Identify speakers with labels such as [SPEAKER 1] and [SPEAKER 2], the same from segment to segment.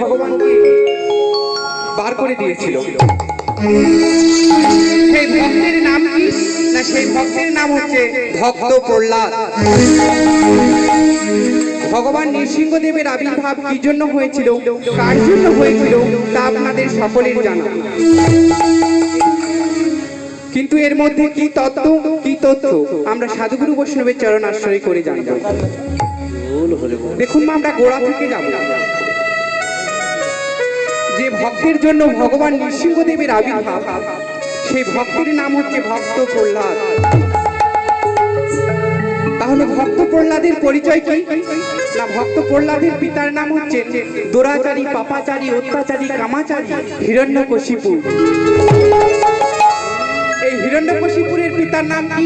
[SPEAKER 1] ভগবানকে বার করে দিয়েছিল। সেই ভক্তের নাম কি না, সেই ভক্তের নাম হচ্ছে ভক্ত প্রহ্লাদ। ভগবান নৃসিংহদেবের আবির্ভাব কি জন্য হয়েছিল, কার জন্য হয়েছিল, তা আপনাদের সকলের জানা। কিন্তু এর মধ্যে কি তত্ত্ব, কি তথ্য আমরা সাধুগুরু বৈষ্ণবের চরণ আশ্রয় করে জানব। দেখুন, আমরা গোড়া থেকে যাব। যে ভক্তের জন্য ভগবান নৃসিংহদেবের আবির্ভাব, সেই ভক্তের নাম হচ্ছে ভক্ত প্রহ্লাদ। তাহলে ভক্ত প্রহ্লাদের পরিচয় কি না, ভক্ত প্রহ্লাদের পিতার নাম হচ্ছে দুরাচারী, পাপাচারী, অত্যাচারী, কামাচারী হিরণ্যকশিপু। এই হিরণ্যকশিপুরের পিতার নাম কি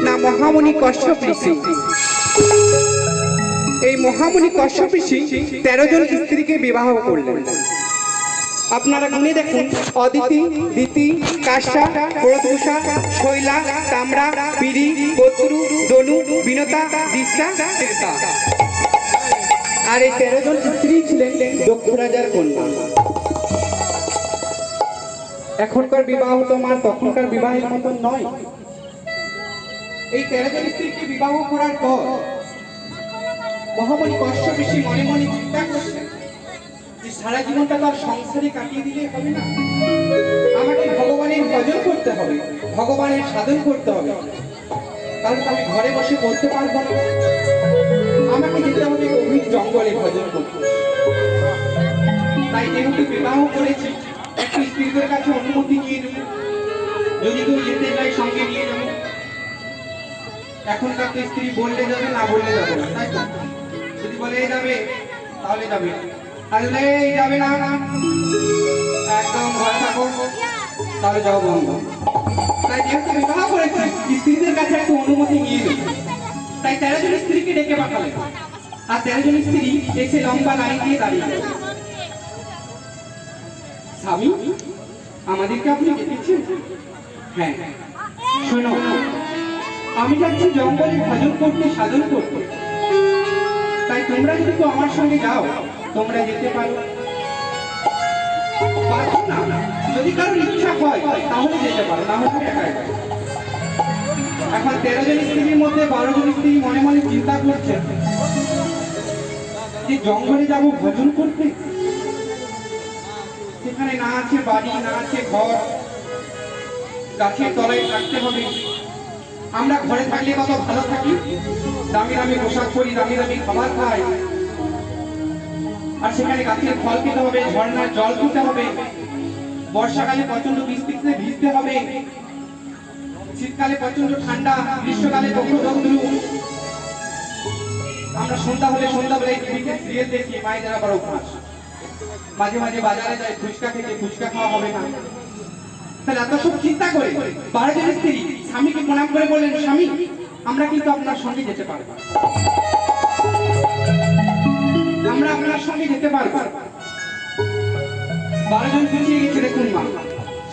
[SPEAKER 1] না, মহামুনি কশ্যপ ঋষি। এই মহামুনি কশ্যপ ঋষি 13 জন স্ত্রীকে বিবাহ করলেন। আপনারা গুনে দেখুন, অদিতি, দিতি, কাশ্যা, প্রত্যুষা, শৈলা, তাম্রা, পিরি, পত্রু, দনু, বিনতা, দিশা, তীর্থা। আর এই 13 জন স্ত্রী ছিলেন দক্ষ রাজার কন্যা। এখনকার বিবাহ তোমার তখনকার বিবাহের মতন নয়। এই 13 জন স্ত্রীকে বিবাহ করার পর মহামুনি কশ্যপ ঋষি মনে মনে চিন্তা করছেন যে সারা জীবনটা তার সংসারে কাটিয়ে দিলে হবে না, আমাকে ভগবানের ভজন করতে হবে, ভগবানের সাধন করতে হবে। তাহলে আমি ঘরে বসে করতে পারবো না, আমাকে যেতে হবে গভীর জঙ্গলে ভজন করতে। তাই যেহেতু বিবাহ করেছি, একটু স্ত্রীদের কাছে অনুমতি নিয়ে নেব, যদি কেউ যেতে চাই সঙ্গে নিয়ে যাবো। এখনকার তো স্ত্রী বললে যাবে, না বললে যাবে না, তাই তো? যদি বলে যাবে তাহলে যাবে, আসলে যাবে না, একদম ঘরে থাকো, তাহলে যাও বন্ধ। তাই যেহেতু বিবাহ করেছি, স্ত্রীদের কাছে একটু অনুমতি নিয়ে নেব। তাই 13 জন স্ত্রীকে ডেকে পাঠালেন। আর 13 জন স্ত্রী এসে লম্বা লাইন দিয়ে দাঁড়িয়ে। স্বামী, আমাদেরকে আপনি ডেকেছেন? হ্যাঁ, শোনো, আমি যাচ্ছি জঙ্গলে ভজন করতে, সাধন করতে। তাই তোমরা যদি তো আমার সঙ্গে যাও, তোমরা যেতে পারো। না, যদি কারোর ইচ্ছা হয় তাহলে যেতে পারো, না হলে একা একা। এখন 13 জন স্ত্রীর মধ্যে 12 জন স্ত্রী মনে মনে চিন্তা করছে যে জঙ্গলে যাব ভজন করতে, সেখানে না আছে বাড়ি, না আছে ঘর, গাছের তলায় থাকতে হবে। আমরা ঘরে থাকলে কত ভালো থাকি, দামি দামি পোশাক পরি, দামি দামি খাবার খাই। আর সেখানে গাছের ফল খেতে হবে, ঝর্ণার জল খেতে হবে, বর্ষাকালে প্রচন্ড বৃষ্টিতে ভিজতে হবে, শীতকালে প্রচন্ড ঠান্ডা, গ্রীষ্মকালে রৌদ্র। আমরা সন্ধ্যাবেলায় টিভিতে সিরিয়াল দেখি, মায়েদের আবার অভ্যাস, মাঝে মাঝে বাজারে যায় ফুচকা খেতে, ফুচকা খাওয়া হবে না। তাহলে এত সব চিন্তা করে 12 জন স্ত্রী স্বামীকে প্রণাম করে বললেন, স্বামী, আমরা কিন্তু আপনার সঙ্গে যেতে পারবো, আমরা আপনার সঙ্গে যেতে পারবো। 12 জন পিছিয়ে গেছে, দেখুন মা।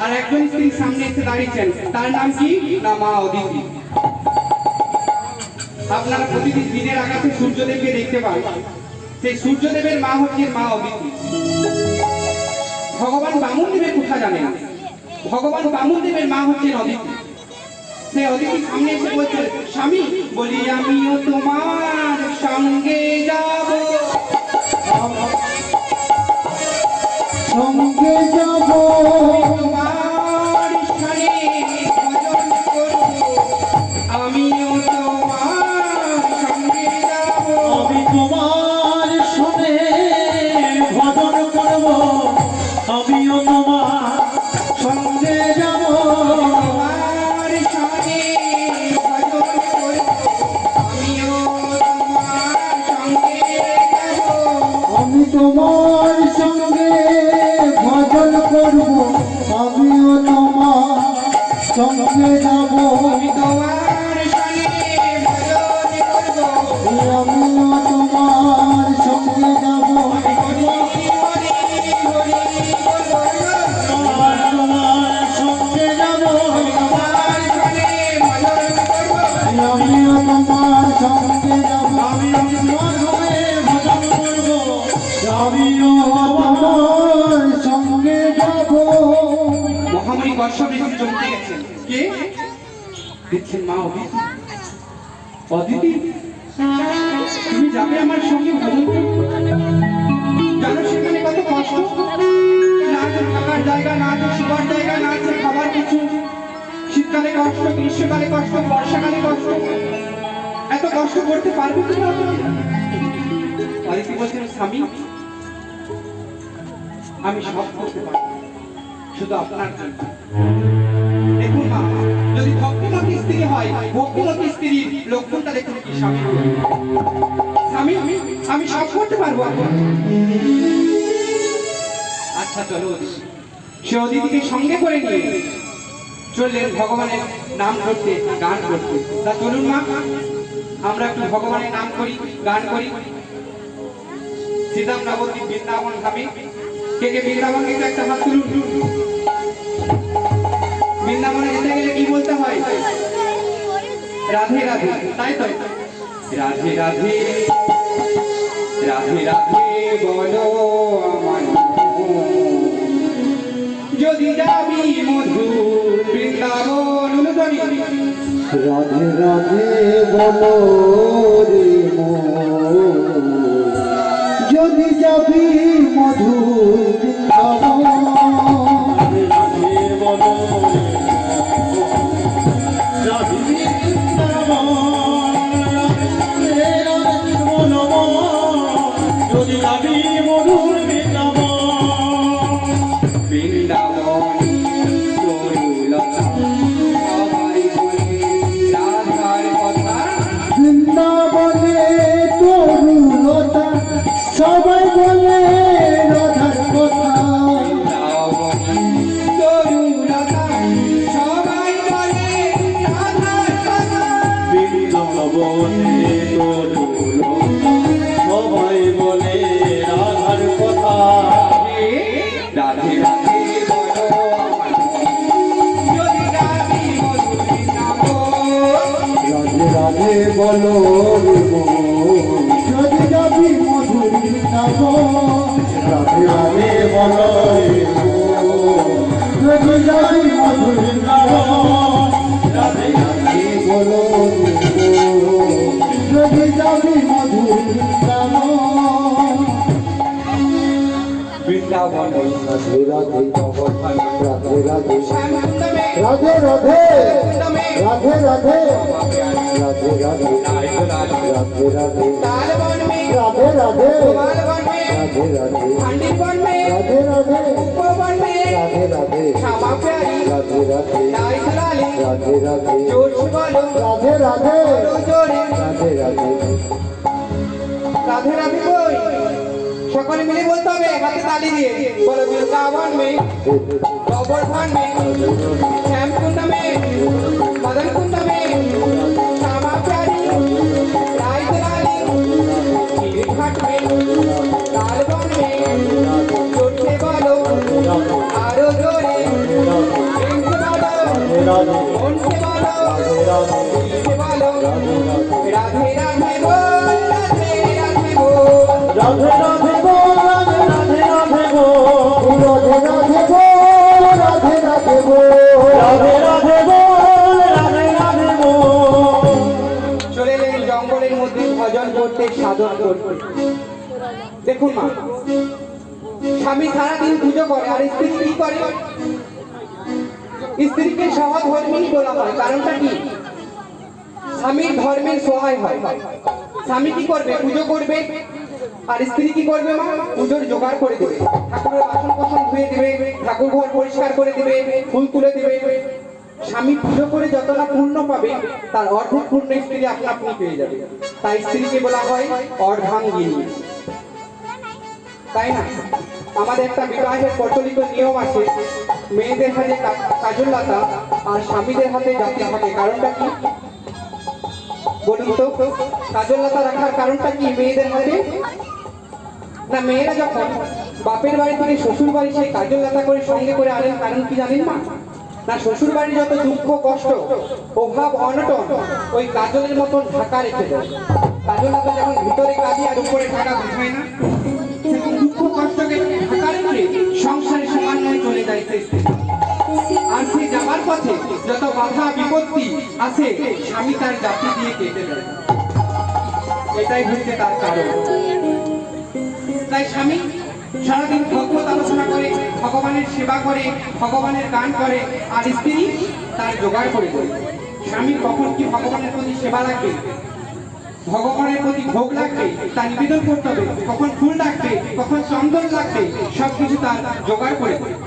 [SPEAKER 1] আর একজন স্ত্রী সামনে এসে দাঁড়িয়েছেন, তার নাম কি না, মা অদিতি। আপনারা প্রতিদিন দিনের আকাশে সূর্যদেবকে দেখতে পান, সেই সূর্যদেবের মা হচ্ছে মা অদিতি। ভগবান বামনদেবের কথা জানেন, ভগবান বামনদেবের মা হচ্ছেন অদিতি। সেই অদিতি সামনে এসে বলছে, স্বামী, বলি আমিও তোমার সঙ্গে যাব,
[SPEAKER 2] সঙ্গে যাব,
[SPEAKER 1] তোমার স্থানে ভজন করব, আমিও তোমার সঙ্গে যাব,
[SPEAKER 2] আমি তোমার শুনে ভজন করব, আমিও তোমার সঙ্গে যাব,
[SPEAKER 1] তোমার সঙ্গে ভজন করব, আমিও তোমার সঙ্গে যাব,
[SPEAKER 2] আমি তোমার সঙ্গে ভজন করব, আমিও তোমার সঙ্গে যাব,
[SPEAKER 1] আমি তোমার সঙ্গে ভজন করব,
[SPEAKER 2] আমিও তোমার সঙ্গে যাব,
[SPEAKER 1] হরি হরি হরি বল,
[SPEAKER 2] তোমার সঙ্গে যাব,
[SPEAKER 1] তোমার সঙ্গে ভজন করব,
[SPEAKER 2] আমিও তোমার সঙ্গে যাব, আমি তোমার সঙ্গে ভজন করব, আমিও তোমার সঙ্গে যাব
[SPEAKER 1] মহামণি কশ্যপ ঋষি চমকে গেছেন। কে দেখছেন? মা অদিতি। অদিতি, তুমি যাবে আমার সঙ্গে ভজন করতে? জানো সেখানে কত কষ্ট, না আছে থাকার জায়গা, না আছে শোবার জায়গা, না আছে খাবার কিছু। শীতকালে কষ্ট, গ্রীষ্মকালে কষ্ট, বর্ষাকালে কষ্ট। এত কষ্ট করতে পারবে কি না? অদিতি বলছেন, স্বামী আমি সব করতে পারবো, শুধু আপনার জন্য। দেখুন মা, যদি ভক্তিমতী স্ত্রী হয়, ভক্তিমতী স্ত্রীর লক্ষণটা দেখুন কি স্বামী। স্বামী আমি সব করতে পারবো এখন। আচ্ছা চলো। সে অদিতিকে সঙ্গে করে নিয়ে চললেন ভগবানের নাম করতে, গান করতে। তা চলুন মা, আমরা একটু ভগবানের নাম করি, গান করি। শ্রীরাম নবদ্বীপ বৃন্দাবন ধামে কে কে বৃন্দাবন গেছে একটা হাত তুলুন। বৃন্দাবনে যেতে গেলে কি বলতে হয়? রাধে রাধে, তাই তো? রাধে রাধে রাধে রাধে বলো আমার যদি যাবি মধুর বৃন্দাবন। অনুধ্বনি।
[SPEAKER 2] রাধে রাধে বলো রে মন, যদি যাবি মধুর বৃন্দাবন। রাধে বলো রাধে যদি যাবি মধুর বৃন্দাবন।
[SPEAKER 1] বৃন্দাবন তরুলতা সবাই বলে রাধার কথা।
[SPEAKER 2] বৃন্দাবনে তরুলতা সবাই বলে রাধার কথা।
[SPEAKER 1] তরুলতা সবাই বলে রাধার কথা।
[SPEAKER 2] বৃন্দাবনে তরুলতা সবাই বলে রাধার কথা।
[SPEAKER 1] রাধে রাধে বলো আমার যদি যাবি মধুর বৃন্দাবন।
[SPEAKER 2] রাধে রাধে বলো রে মন, যদি যাবি মধুর বৃন্দাবন। রাধে রাধে বলো রে মন, যদি যাবি মধুর বৃন্দাবন। রাধে রাধে বলো রে মন, যদি যাবি মধুর বৃন্দাবন।
[SPEAKER 1] বৃন্দাবন
[SPEAKER 2] রাধে রাধে রাধে রাধে
[SPEAKER 1] শ্যামকুণ্ডমে
[SPEAKER 2] রাধে রাধে
[SPEAKER 1] কুণ্ডমে
[SPEAKER 2] রাধে রাধে রাধে রাধে
[SPEAKER 1] নারকোলাল
[SPEAKER 2] রাধে রাধে
[SPEAKER 1] তালবন में
[SPEAKER 2] রাধে রাধে
[SPEAKER 1] गोपालवन में
[SPEAKER 2] রাধে রাধে
[SPEAKER 1] खंडीवन में
[SPEAKER 2] রাধে রাধে
[SPEAKER 1] उपवन में
[SPEAKER 2] রাধে রাধে
[SPEAKER 1] क्षमा प्यारी
[SPEAKER 2] রাধে রাধে
[SPEAKER 1] नाई दुलाली
[SPEAKER 2] রাধে রাধে
[SPEAKER 1] जोर से बोलो
[SPEAKER 2] রাধে রাধে
[SPEAKER 1] बोलो जोरे
[SPEAKER 2] রাধে রাধে
[SPEAKER 1] राधे राधे कोई সকলে মিলে বলতে হবে হাতে তালি দিয়ে বলো বৃন্দাবন में गोवर्धन में श्यामकुंड में मदन कुंड में क्षमा प्यारी नाई दुलाली गिरिघाट में तालबन में जोर से बोलो आरो जोरे प्रेम से बोलो मन से बोलो दिल से बोलो राधे राधे बोल राधे राधे बोल
[SPEAKER 2] রাধে রাধে বল রাধে রাধে বল রাধে রাধে বল রাধে রাধে বল রাধে রাধে বল রাধে রাধে বল।
[SPEAKER 1] চলে এলেন জঙ্গলের মধ্যে ভজন করতে, সাধন করতে। দেখুন মা, স্বামী সারাদিন পুজো করে আর স্ত্রী কি করে? স্ত্রীকে সহধর্মী বলা হয়। কারণটা কি? স্বামীর ধর্মের সহায় হয়। স্বামী কি করবে? পুজো করবে। আর স্ত্রী কি করবে মা? পুজোর জোগাড় করে দেবে, ঠাকুরের বাসন কোসন ধুয়ে দেবে, ঠাকুর ঘর পরিষ্কার করে দেবে, ফুল তুলে দেবে। স্বামী পুজো করে যতটা পূর্ণ পাবে তার অর্ধেক পূর্ণ স্ত্রী আপনা আপনি পেয়ে যাবে। তাই স্ত্রীকে বলা হয় অর্ধাঙ্গিনী, তাই না? আমাদের একটা বিবাহের প্রচলিত নিয়ম আছে, মেয়েদের হাতে কাজল লতা আর স্বামীদের হাতে জাতি থাকে। কারণটা কি বলুন তো? কাজল লতা রাখার কারণটা কি মেয়েদের হাতে? না, মেয়েরা যখন বাপের বাড়ি থেকে শ্বশুর বাড়ি সেই কাজল লতা করে সঙ্গে করে আনেন, কারণ কি জানেন মা? না, শ্বশুর বাড়ির যত দুঃখ কষ্ট অভাব অনটন ওই কাজলের মতন ঢাকা রেখে দেয়। কাজল লতা যখন ভিতরে কাঁদি আর উপরে ঢাকা বুঝায় না, সেরকম দুঃখ বাধা বিপত্তি আসে স্বামী তার জাতি দিয়ে কেটে দেয়। এটাই হচ্ছে তার কারণ। তাই স্বামী সারাদিন ভগবত আলোচনা করে, ভগবানের সেবা করে, ভগবানের গান করে, আর স্ত্রী তার জোগাড় করে দেয়। স্বামী কখন কি ভগবানের প্রতি সেবা লাগবে, ভগবানের প্রতি ভোগ লাগবে, তা নিবেদন করতে হবে, কখন ফুল লাগবে, কখন চন্দন লাগবে, সবকিছু তার জোগাড় করে দেয়।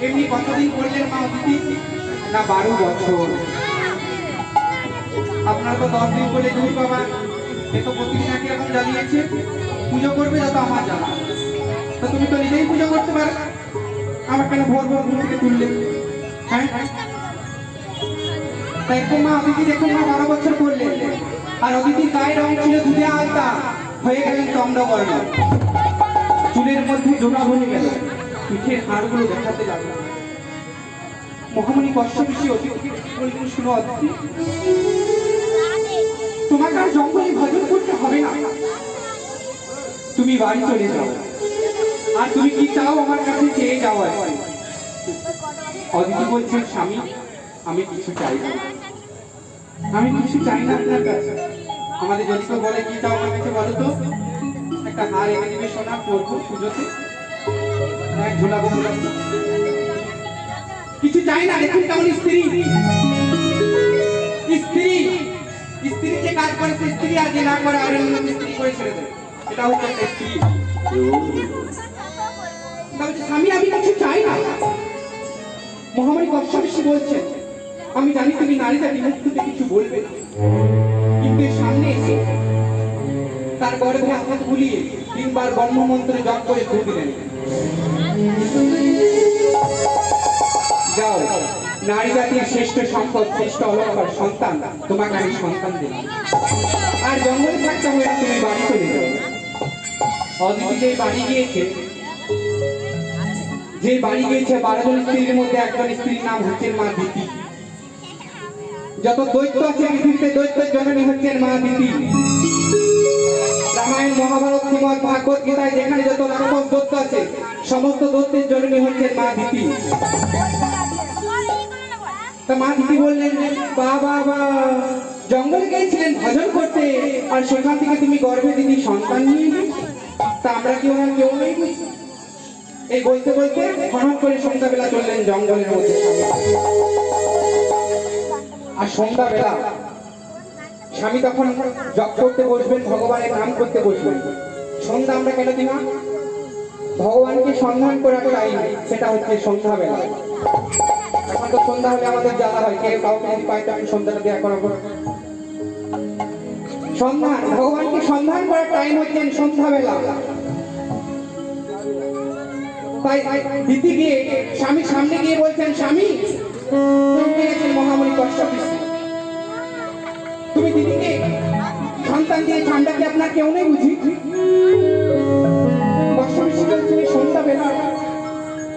[SPEAKER 1] এমনি কতদিন করলেন মা অতিথি? না 12 বছর। আপনারা তো 10 দিন বলে দূর বাবা, এ তো প্রতিদিন একই রকম জ্বালিয়েছে, পুজো করবে যত আমার জ্বালা। তো তুমি তো নিজেই পুজো করতে পারো, আমার কেন ভোর ভোর ঘুম থেকে তুললে? হ্যাঁ, তাই তো মা অতিথি দেখুন না 12 বছর করলেন, আর অতিথির গায়ের রং ছিল দুধে আলতা, হয়ে গেলেন চন্দ্রবর্ণ। চুলের মধ্যে জোড়া ভরে গেল, পিঠের হাড়গুলো দেখাতে লাগলো। মহামণি কশ্যপ ঋষি অতিথিকে বললেন, শুনো অতিথি, তোমাকে আর জঙ্গলে ভজন করতে হবে না, তুমি বাড়ি চলে যাও, আর তুমি কি চাও আমার কাছে চেয়ে যাও। অদিতি বলছেন, স্বামী আমি কিছু চাই না, আমি কিছু চাই না আপনার কাছে। আমাদের যদি তো বলে কি চাও আমার কাছে বলো তো, একটা হার এনে দিবে সোনা, পরবো পুজোতে, এক ঝোলা বন্ধু, কিছু চাই না। দেখুন কেমন স্ত্রী, স্ত্রী স্ত্রী যে কাজ করে সে স্ত্রী, আর যে না করে আর স্ত্রী করে ছেড়ে দেয়, এটা হচ্ছে একটা স্ত্রী। স্বামী আমি কিছু চাই না। মহামণি কশ্যপ ঋষি বলছেন, আমি জানি তুমি নারী জাতি মুক্তিতে কিছু বলবে না, কিন্তু সামনে এসে তার গর্ভে হাত বুলিয়ে 3 বার ব্রহ্মমন্ত্রে জপ করে ফু দিলেন। যাও, নারী জাতির শ্রেষ্ঠ সম্পদ, শ্রেষ্ঠ অলঙ্কার সন্তান, তোমাকে আমি সন্তান দিলাম, আর জঙ্গলে থাকতে হবে না, তুমি বাড়ি চলে যাও। অদিতি যে বাড়ি গিয়েছে, 12 জন স্ত্রীর মধ্যে একজন স্ত্রীর নাম হচ্ছেন মা দিতি। যত দৈত্য আছে পৃথিবীতে, দৈত্যের জননী হচ্ছেন মা দিতি। রামায়ণ, মহাভারত, শ্রীমদ ভাগবত গীতায় যেখানে যত রাক্ষস দৈত্য আছে, সমস্ত দৈত্যের জননী হচ্ছেন মা দিতি। তা মা দিতি বললেন, বাবা জঙ্গলে গিয়েছিলেন ভজন করতে, আর সেখান থেকে তুমি গর্ভে দিদি সন্তান নিয়ে এলে, তা আমরা কি ওনার কেউ নেই? এই বলতে বলতে হঠাৎ করে সন্ধ্যাবেলা চললেন জঙ্গলের মধ্যে। আর সন্ধ্যাবেলা স্বামী তখন জপ করতে বসবেন, ভগবানের নাম করতে বসবেন। সন্ধ্যা আমরা কেন দিই না? ভগবানকে সন্ধান করার টাইম, সেটা হচ্ছে সন্ধ্যাবেলা। এখন তো সন্ধ্যা হলে আমাদের জ্বালা হয়, কেউ কাউকে যদি পাই তো আমি সন্ধ্যাটা দেওয়া করাবো। সন্ধান, ভগবানকে সন্ধান করার টাইম হচ্ছেন সন্ধ্যাবেলা। তাই দিদি গিয়ে স্বামী সামনে গিয়ে বলছেন, স্বামী মহামণি কশ্যপ ঋষি, তুমি দিদিকে সন্তান দিয়ে ঠান্ডা কি আপনার কেউ নেই বুঝি? কশ্যপ ঋষি বলছেন, এই সন্ধ্যাবেলা,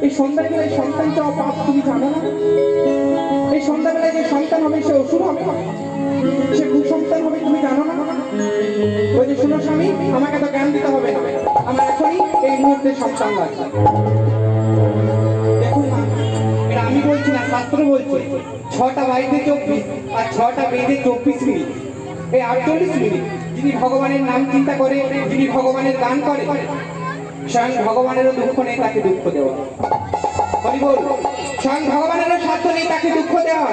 [SPEAKER 1] এই সন্ধ্যাবেলায় সন্তান চাওয়া পাপ, তুমি জানো না? এই সন্ধ্যাবেলায় যে সন্তান হবে সে অসুর হবে, সে কুসন্তান হবে, তুমি জানো না? ওই যে শুনো স্বামী, আমাকে তো জ্ঞান দিতে হবে না, আমার এখনই এই মুহূর্তে সন্তান লাগবে। দেখুন মা, এটা আমি বলছি না, শাস্ত্র বলছে 6টা বাইরে 24 আর 6টা বেঁধে 24 মিনিট, এই 48 মিনিট যিনি ভগবানের নাম চিন্তা করে, যিনি ভগবানের গান করে, স্বয়ং ভগবানেরও দুঃখ নেই তাকে দুঃখ দেওয়া। হরি বল, স্বয়ং ভগবানেরও সাধ্য নেই তাকে দুঃখ দেওয়া।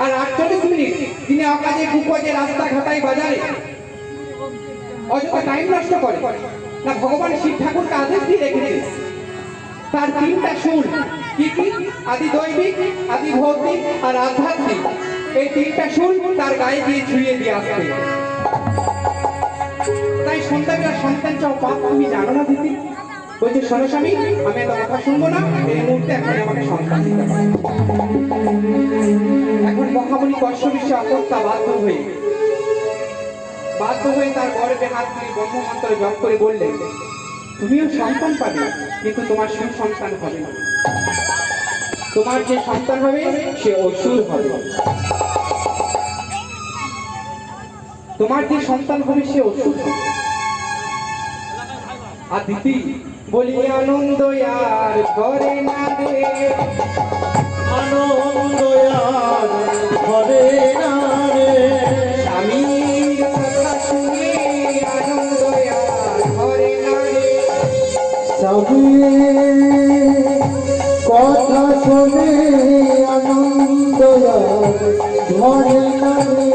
[SPEAKER 1] আর 48 মিনিট যিনি অকাজে কুকাজে রাস্তা ঘাটাই বাজারে অযথা টাইম নষ্ট করে না, ভগবান শিব ঠাকুরকে আদেশ দিয়ে রেখেছে তার 3টা সুর, কি কি? আদি দৈবিক, আদি ভৌতিক আর আধ্যাত্মিক। এই 3টা সুর তার গায়ে দিয়ে ছুঁয়ে দিয়ে আসতে। তাই সন্তানরা সন্তান চাও পাপ, তুমি জানো না দিদি? বলছে, শোনো স্বামী, আমি এত কথা শুনবো না, এই মুহূর্তে এখন আমাকে সন্তান দিতে হবে। এখন মহামণি কশ্যপ ঋষি অকর্তা বাধ্য হয়ে তার গর্ভে হাত দিয়ে ব্রহ্মমন্ত্র জপ করে বললেন, তুমিও সন্তান পাবে, কিন্তু তোমার সুসন্তান হবে না, তোমার যে সন্তান হবে সে অসুর হবে। তোমার যে সন্তান হবে সে অসুর হবে। আর দিদি বলি, আনন্দ আর ঘরে না দে,
[SPEAKER 2] আনন্দ আর ধরে না রে
[SPEAKER 1] স্বামীর কথা শুনে আনন্দ আর ধরে না রে।
[SPEAKER 2] স্বামী কথা শুনে আনন্দ আর ধরে না রে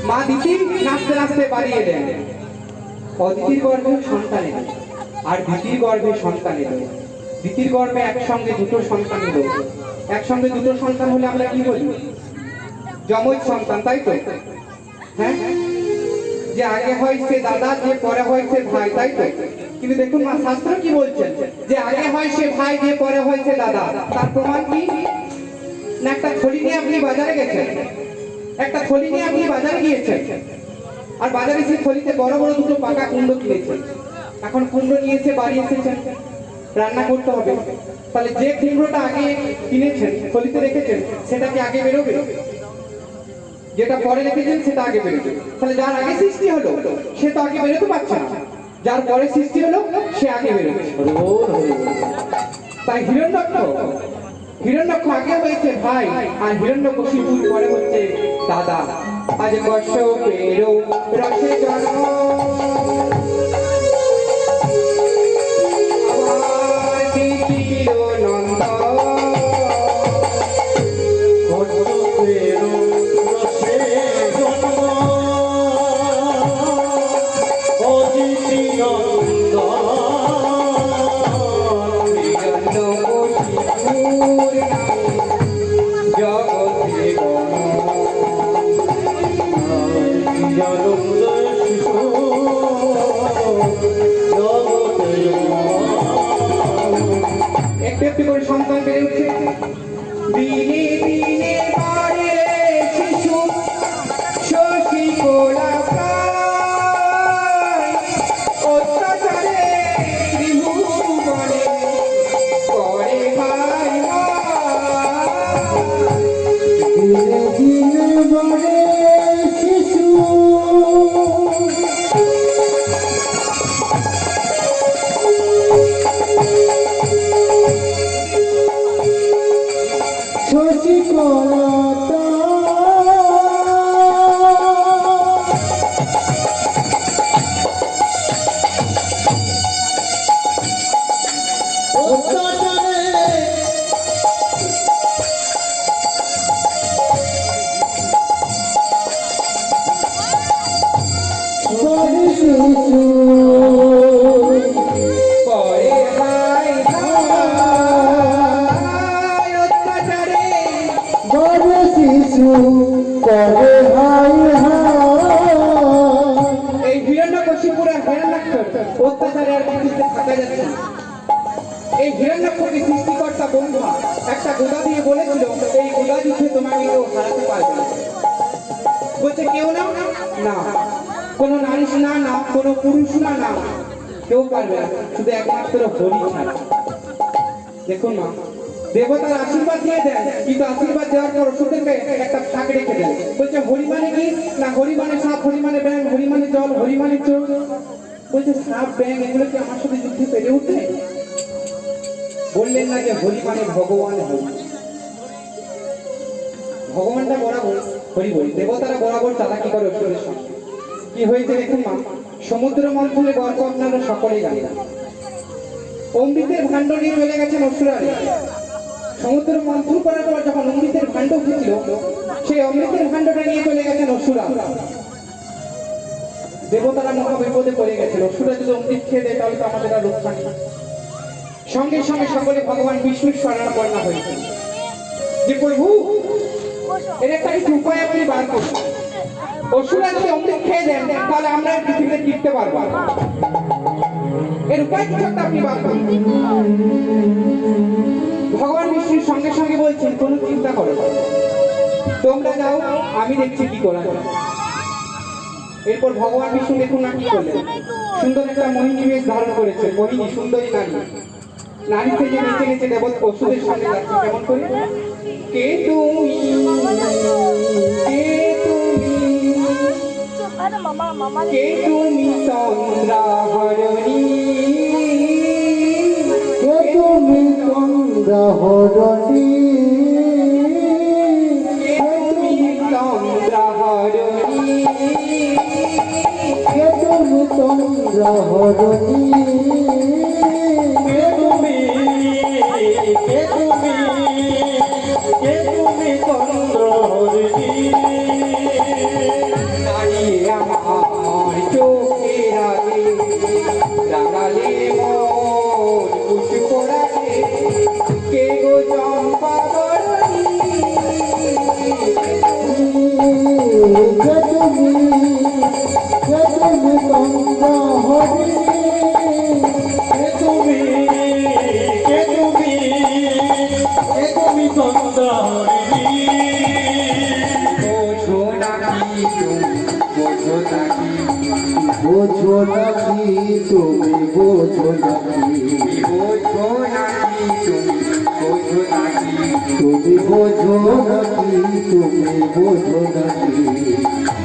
[SPEAKER 1] মা দিতি নাচতে নাচতে বাড়িয়ে দেন। অদিতির গর্ভে সন্তান এলো আর দিতির গর্ভে সন্তান এলো। দিতির গর্ভে একসঙ্গে দুটো সন্তান এলো। একসঙ্গে দুটো সন্তান হলে আমরা কি বলি? যমজ সন্তান, তাই তো? হ্যাঁ, যে আগে হয়েছে দাদা, যে পরে হয়েছে ভাই, তাই তো? কিন্তু দেখুন মা, শাস্ত্র কি বলছেন? যে আগে হয়েছে ভাই, যে পরে হয়েছে দাদা। তার প্রমাণ কি? না একটা থলি নিয়ে আপনি বাজারে গেছেন, একটা থলি নিয়ে আপনি বাজারে গিয়েছেন, আর বাজারে সেই থলিতে বড় বড় দুটো পাকা কুমড়ো কিনেছেন। এখন কুমড়ো নিয়ে এসে বাড়ি এসেছেন, রান্না করতে হবে। তাহলে যে কুমড়োটা আগে কিনেছেন, থলিতে রেখেছেন, সেটা কি আগে বেরোবে? যেটা পরে রেখেছেন সেটা আগে বেরোবে। তাহলে যার আগে সৃষ্টি হলো সে তো আগে বেরোতে পারছে না, যার পরে সৃষ্টি হলো সে আগে বেরোবে। তাই হিরণ্যক্ষ আগে হয়েছে ভাই, আর হিরণ্যকশিপুর পরে হচ্ছে দাদা। আজ কশ্যপের রসে জন্ম, আবার দিতির নন্দন।
[SPEAKER 2] কশ্যপের রসে জন্ম অদিতি নন্দন
[SPEAKER 1] হিরণ্যকশিপুর নামে জগতে গণ।
[SPEAKER 2] আনন্দ শিশু জগতে
[SPEAKER 1] একটু একটু করে সন্তান বেড়ে উঠছে। দিনে দিনে বাড়ে শিশু শশী কোলা প্রায়, অত্যাচারে ত্রিভুবনে করে ভাই ভাই।
[SPEAKER 2] দিনে দিনে বাড়ে শিশু শশী কলতা অত্যাচারে বাড়ে শিশু
[SPEAKER 1] করে ভাই ভাই, অত্যাচারে
[SPEAKER 2] বাড়ে শিশু করে হাই হাই
[SPEAKER 1] এই হিরণ্যকশিপুর আর হিরণ্যাক্ষ অত্যাচারে আর পৃথিবীতে থাকা যাচ্ছে না। এই হিরণ্যাক্ষকে সৃষ্টিকর্তা ব্রহ্মা একটা গোদা দিয়ে বলেছিল, এই গোদা যুদ্ধে তোমাকে কেউ হারাতে পারবে না। বলছে কেউ না, না কোনো নারী না, না কোনো পুরুষ না, না কেউ পারবে না, শুধু একমাত্র হরি ছাড়া। দেখুন মা, দেবতার আশীর্বাদ দিয়ে দেন, কিন্তু আশীর্বাদ দেওয়ার পর ওষুধকে একটা ফাঁক রেখে দেন। বলছে হরি মানে কি? না হরি মানে সাপ, হরি মানে ব্যাং, হরি মানে জল, হরি মানে চোর। বলছে সাপ ব্যাং এগুলো কি আমার সাথে যুদ্ধে পেরে উঠে? বললেন না যে হরি মানে ভগবান হরি, ভগবানটা বরাবর হরি বলি। দেবতারা বরাবর চালাকি করে অসুরের সঙ্গে। কি হয়েছে দেখুন মা, সমুদ্র মন্থনে গল্প আপনারা সকলেই জানেন। অমৃতের ভাণ্ড নিয়ে চলে গেছেন অসুরারে। সমুদ্র মন্থন করার পর যখন অমৃতের ভাণ্ড উঠেছিল, সেই অমৃতের ভাণ্ডটা নিয়ে চলে গেছেন অসুরা। দেবতারা মহা বিপদে পড়ে গেছিল। অসুরা যদি অমৃত খেয়ে দেয় তাহলে তো আমাদের আর রক্ষা নেই। সঙ্গে সঙ্গে সকলে ভগবান বিষ্ণুর শরণাপন্ন হয়েছে যে প্রভু এর একটা কিছু উপায় আপনি বার করুন। অসুরা যদি অমৃত খেয়ে দেন তাহলে আমরা আর পৃথিবীতে টিকতে পারবো না। এর উপায় কিছু একটা আপনি বার করুন। ভগবান বিষ্ণুর সঙ্গে সঙ্গে বলছেন, কোনো চিন্তা করো না, তোমরা যাও, আমি দেখছি কি করা যায়। এরপর ভগবান বিষ্ণু দেখুন না কি করলেন, সুন্দর একটা মোহিনী বেশ ধারণ করেছে। মোহিনী সুন্দরী নারী, নারীতে যে নেচে নেচে দেবতা অসুরের সামনে যাচ্ছে। কেমন করে? কে তুমি, কে তুমি, কে তুমি চন্দ্রাহরণী,
[SPEAKER 2] কে তুমি চন্দ্রাহরণী, হরণী
[SPEAKER 3] কে তুমি কে তুমি কে তুমি চন্দ্রহরিণী
[SPEAKER 1] দাঁড়িয়ে আমার চোখের আগে রাঙালে মোর পুষ্প রাখে কে গো চম্পা বরণী
[SPEAKER 2] কে তুমি চন্দ্র হরণী
[SPEAKER 3] কে তুমি কে তুমি কে তুমি চন্দ্রহরিণী
[SPEAKER 1] বোঝো নাকি বোঝো নাকি
[SPEAKER 2] বোঝো নাকি তুমি বোঝো নাকি
[SPEAKER 1] বোঝো নাকি বোঝো নাকি
[SPEAKER 2] তুমি বোঝো নাকি তুমি বোঝো নাকি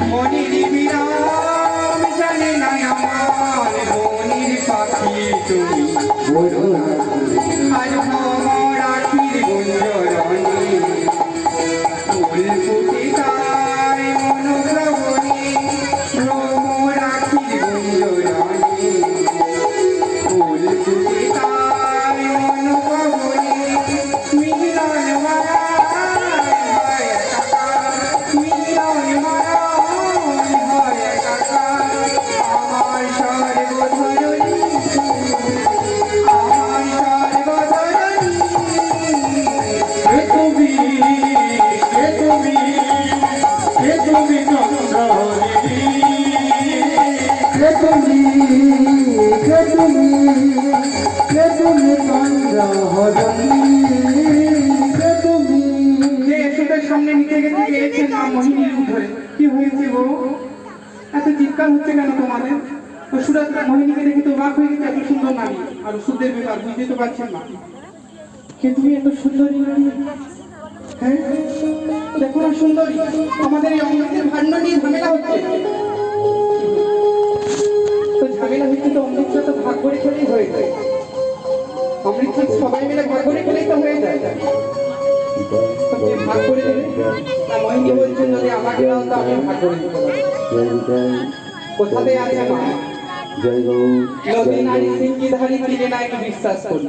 [SPEAKER 1] মনির বিরাম জানে না আমার মনির পাখি তুমি
[SPEAKER 2] বোঝো নাকি
[SPEAKER 1] আর ভ্রমর আখির গুঞ্জরণী ফুল ফুটে তাই মনোগ্রহণী ভ্রমর আখির গুঞ্জরণী ফুল ফুটে তাই মনোগ্রহণী মিলন মালা হয় একাকার মিলন মালা হয় একাকার আমার সর্বধরণী আমার সর্বধরণী
[SPEAKER 3] কে তুমি কে তুমি কে তুমি চন্দ্রহরিণী
[SPEAKER 2] কে তুমি কে তুমি কে তুমি চন্দ্র হরণী কে তুমি
[SPEAKER 1] যে সুরের সামনে নিতে গেছে গিয়েছে না মোহিনীর ধরে কি হয়েছে গো এত চিৎকার হচ্ছে কেন তোমাদের তো সুরাত মোহিনীকে দেখে তো বাক হয়ে গেছে এত সুন্দর নারী আর ওষুধের ব্যাপার বুঝতে তো পারছেন না কে তুমি এত সুন্দরী নারী হ্যাঁ দেখো না সুন্দরী আমাদের এই অমৃতের ভাণ্ড নিয়ে ঝামেলা হচ্ছে তো ঝামেলা হচ্ছে তো অমৃতটা তো ভাগ করে খেলেই হয়ে যায় অমৃত সবাই মিলে ভাগ করে খেলেই তো হয়ে যায় তোকে ভাগ করে দেবে না মোহিনী বলছেন যদি আমাকে দাও তো আমি ভাগ করে দিতে পারবো কোথাতে আছে মা নদী নারী সিঙ্গিধারী তীরে নাই বিশ্বাস করি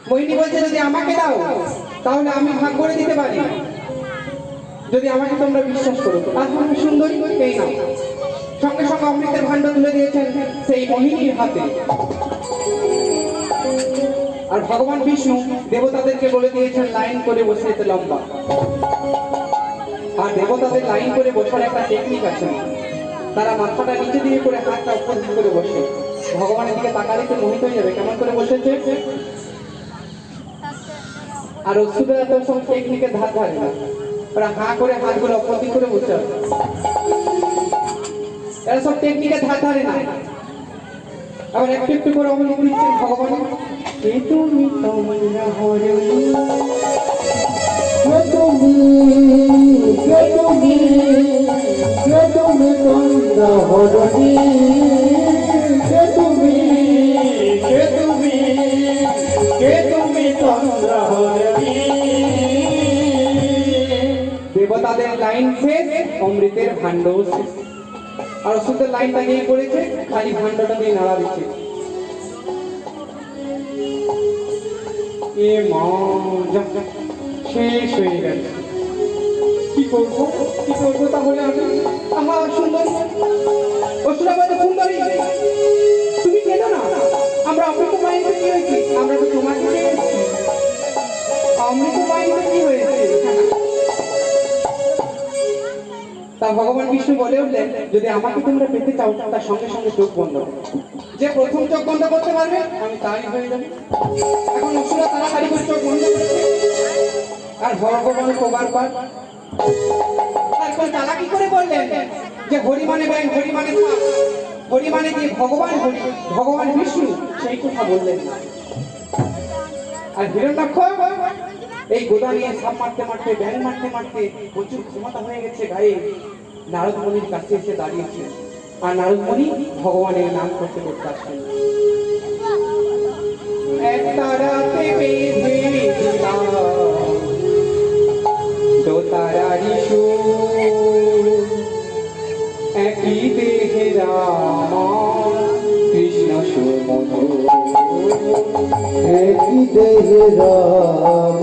[SPEAKER 1] মোহিনী বলছে যদি আমাকে দাও তাহলে আমি ভাগ করে দিতে পারি যদি আমাকে তোমরা বিশ্বাস করো আর আমি সুন্দরী এই না সঙ্গে সঙ্গে অমৃতের ভাণ্ড তুলে দিয়েছেন সেই মোহিনীর হাতে আর ভগবান বিষ্ণু দেবতাদেরকে বলে দিয়েছেন লাইন করে বসে যেতে লম্বা আর দেবতাদের লাইন করে বসার একটা টেকনিক আছে তারা মাথাটা নিচে দিয়ে করে হাতটা উপর দিকে করে বসে ভগবানের দিকে তাকালে তো মোহিত হয়ে যাবে কেমন করে বসেছে আর অসুবিধা তো সব টেকনিকের ধার ধারে না ওরা হাঁ করে হাতগুলো অপর দিক করে বসে আছে এরা সব টেকনিকের ধার ধারে না আবার একটু একটু করে অমৃত দিচ্ছেন ভগবান কে তুমি তোমরা হরণী
[SPEAKER 2] কে তুমি কে তুমি কে তুমি চন্দ্র হরণী কে তুমি
[SPEAKER 3] কে তুমি কে তুমি চন্দ্রহরিণী
[SPEAKER 1] দেবতাদের লাইন শেষ অমৃতের ভাণ্ড শেষ আর ওষুধের লাইনটা নিয়ে পড়েছে খালি ভাণ্ডটা দিয়ে নাড়া দিচ্ছে এ মা যা, শেষ হয়ে গেছে কি করবো তাহলে আমি আহা সুন্দরী অসুরা বলে সুন্দরী তুমি কেনো না আমরা অমৃত মাইন্ডে কি হয়েছি আমরা তো তোমাকে পেয়েছি অমৃত মাইন্ডে কি হয়েছে তা ভগবান বিষ্ণু বলে উঠলেন যদি আমাকে তোমরা পেতে চাও তার সঙ্গে সঙ্গে চোখ বন্ধ করো। যে প্রথম চোখ বন্ধ করতে পারবে আমি তারই হয়ে যাবে এখন অসুরা তাড়াতাড়ি করে চোখ বন্ধ করছে আর ভগবান প্রবার পার তারপর চালাকি করে বললেন যে হরি মানে ব্যাং হরি মানে সাপ হরি মানে যে ভগবান হরি ভগবান বিষ্ণু সেই কথা বললেন না আর হিরণ্যাক্ষ এই গোদা নিয়ে সাপ মারতে মারতে ব্যাং মারতে মারতে প্রচুর ক্ষমতা হয়ে গেছে গায়ে নারদ মুনির কাছে এসে দাঁড়িয়েছে আর নারদ মুনি ভগবানের নাম করতে করতে আসছেন একটা রাতে বেঁধে দিলাম দোতারারি সুর একই দেহে রাম কৃষ্ণ সুর
[SPEAKER 2] দেহে রাম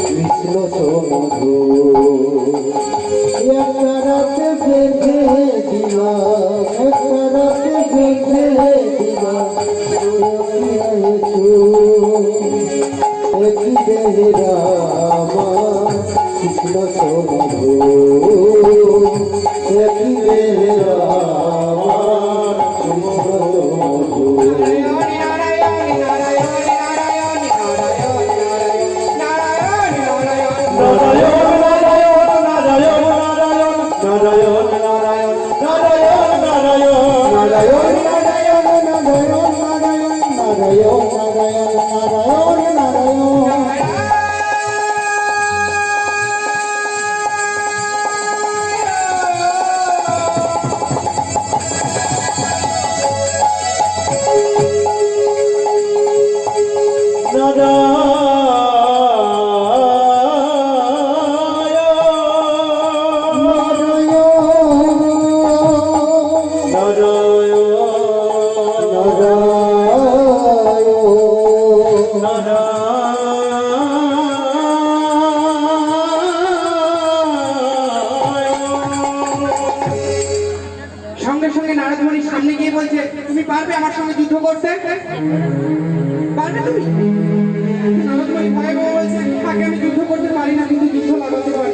[SPEAKER 2] কৃষ্ণ সমধু একটা রাতে বেঁধে দিলাম একটা রাতে বেঁধে দিলাম একই দেহে রাম কৃষ্ণ সমধু একই দেহে রাম কৃষ্ণ সমধু
[SPEAKER 1] সঙ্গে সঙ্গে নারদমণির সামনে গিয়ে বলছে, তুমি পারবে আমার সঙ্গে যুদ্ধ করতে? পারবে তুমি? নারদমণি ভয়ে ভয়ে বলছে, আগে আমি যুদ্ধ করতে পারি না, কিন্তু যুদ্ধ লাগাতে পারি।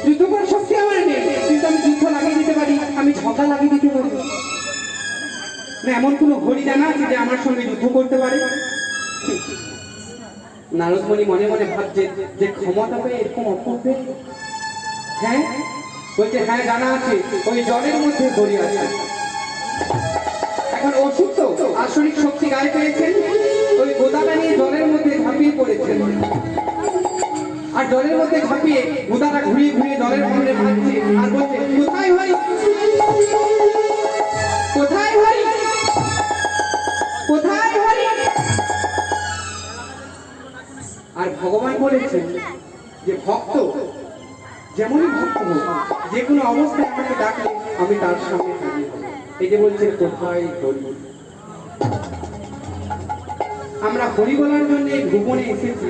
[SPEAKER 1] যুদ্ধ করার শক্তি আমার নেই, কিন্তু আমি যুদ্ধ লাগিয়ে দিতে পারি, আমি ঝগড়া লাগিয়ে দিতে পারি। না এমন কোনো ঘড়ি জানা আছে যে আমার সঙ্গে যুদ্ধ করতে পারে? নারদমণি মনে মনে ভাবছে যে ক্ষমতা পেয়ে এরকম অপূর্বে। হ্যাঁ বলছে, হ্যাঁ জানা আছে, ওই জলের মধ্যে ঘড়ি আছে। এখন অসুস্থ আসরিক শক্তি গায়ে পেয়েছেন, ওই গোদাটা নিয়ে জলের মধ্যে ঝাঁপিয়ে পড়েছেন। আর জলের মধ্যে ঝাঁপিয়ে গোদাটা ঘুরিয়ে ঘুরিয়ে জলের মধ্যে ভাসছে আর বলছে, কোথায় ভাই, কোথায় ভাই, কোথায় ভাই? আর ভগবান বলেছেন যে ভক্ত যেমনই ভক্ত হোক, যে কোনো অবস্থায় আমাকে ডাকলে আমি তার সামনে হাজির হব। এই যে বলছেন কোথায় হরি। আমরা হরি বলার জন্য এই ভুবনে এসেছি,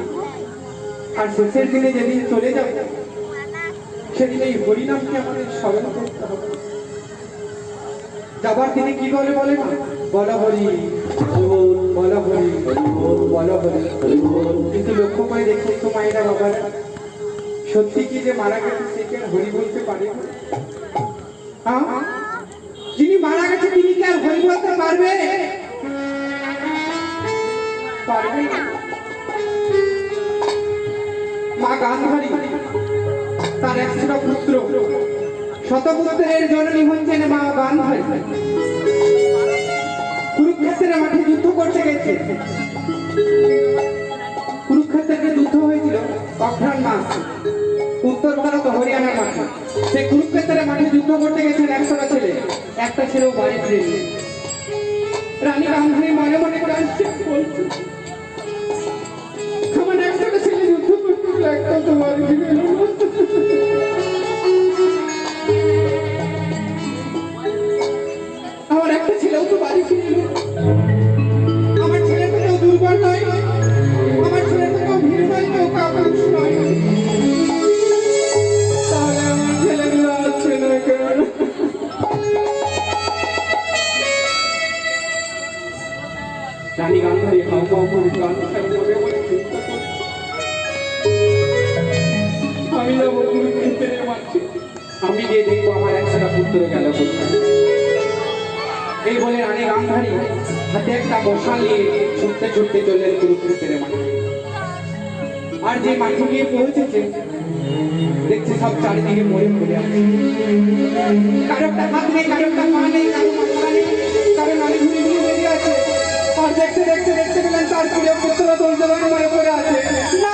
[SPEAKER 1] আর শেষের দিনে যেদিন চলে যাব সেদিন এই হরিনামকে আমাদের স্মরণ করতে হবে। যাবার দিনে কি বলে বলে না, বল হরি বল হরি বল হরি। কিন্তু লক্ষ্য করে দেখুন তো মায়েরা বাবারা, সত্যি কি যে মারা গেছে সে কি আর হরি বলতে পারে? যিনি মারা গেছে তিনি কি আর হরি বলতে পারবে? পারবে না। মা গান্ধারী তার 100টা পুত্র, শতপুত্রের জননী হচ্ছেন মা গান্ধারী। কুরুক্ষেত্রের মাঠে যুদ্ধ করতে গেছে। কুরুক্ষেত্রের যুদ্ধ হয়েছিল অঘ্রাণ মাস, উত্তর ভারত হরিয়ানার মাঠে। সেই কুরুক্ষেত্রের মাঠে যুদ্ধ করতে গেছেন 100টা ছেলে, একটা ছেলেও বাড়ি ফিরেনি। রানী গান্ধারী মনে মনে কাঁদছে, বলছে, আমার 100টা ছেলে যুদ্ধ করতে গেলে একটা তো বাড়ি ফিরে এলো না। আমার একটা ছেলেও তো বাড়ি ফিরে এলো। আমার ছেলে থেকেও দুর্বল নয়, আমার ছেলে থেকেও ভিড় নয়, কেউ কাকাংশ নয়। তাহলে আমার ছেলেগুলো আসছে না কেন? রানী গান্ধারী হাউ হাউ করে গান্ধারী মনে মনে চিন্তা করছে, আমি যাবো কুরুক্ষেত্রের মাঠে, আমি গিয়ে দেখবো আমার 100টা পুত্র গেল কোথায়। এই বলে রানী গান্ধারী হাতে একটা মশাল নিয়ে ছুটতে ছুটতে চললেন কুরুক্ষেত্রের মাঠে। আর যে মাঠে গিয়ে পৌঁছেছে দেখছে সব চারিদিকে মরে পড়ে আছে। কারো একটা হাত নেই, কারো একটা পা নেই, কারো মাথা নেই, কারো নাড়ি ঘুরে ঘুরে বেরিয়ে আছে। আর দেখতে দেখতে দেখতে গেলেন তার প্রিয় পুত্র দুর্যোধন মরে পড়ে আছে। না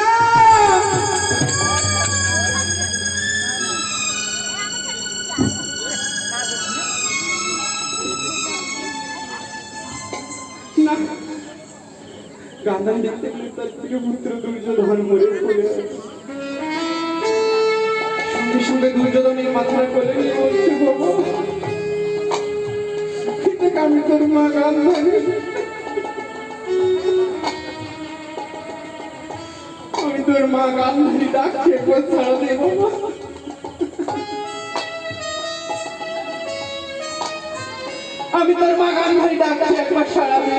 [SPEAKER 1] গান্ধারী দেখতে পেলেন তার প্রিয় পুত্র দুর্যোধন মরে পড়ে আছে। সঙ্গে সঙ্গে দুর্যোধনের মাথার কোলে নিয়ে বলছে, বাবা আমি তোর মা গান্ধারী,
[SPEAKER 3] তোর মা গান্ধী ডাকছে একবার ছাড়া দে বাবা।
[SPEAKER 1] আমি তোর মা গান্ধী ডাকছি একবার সারা দে।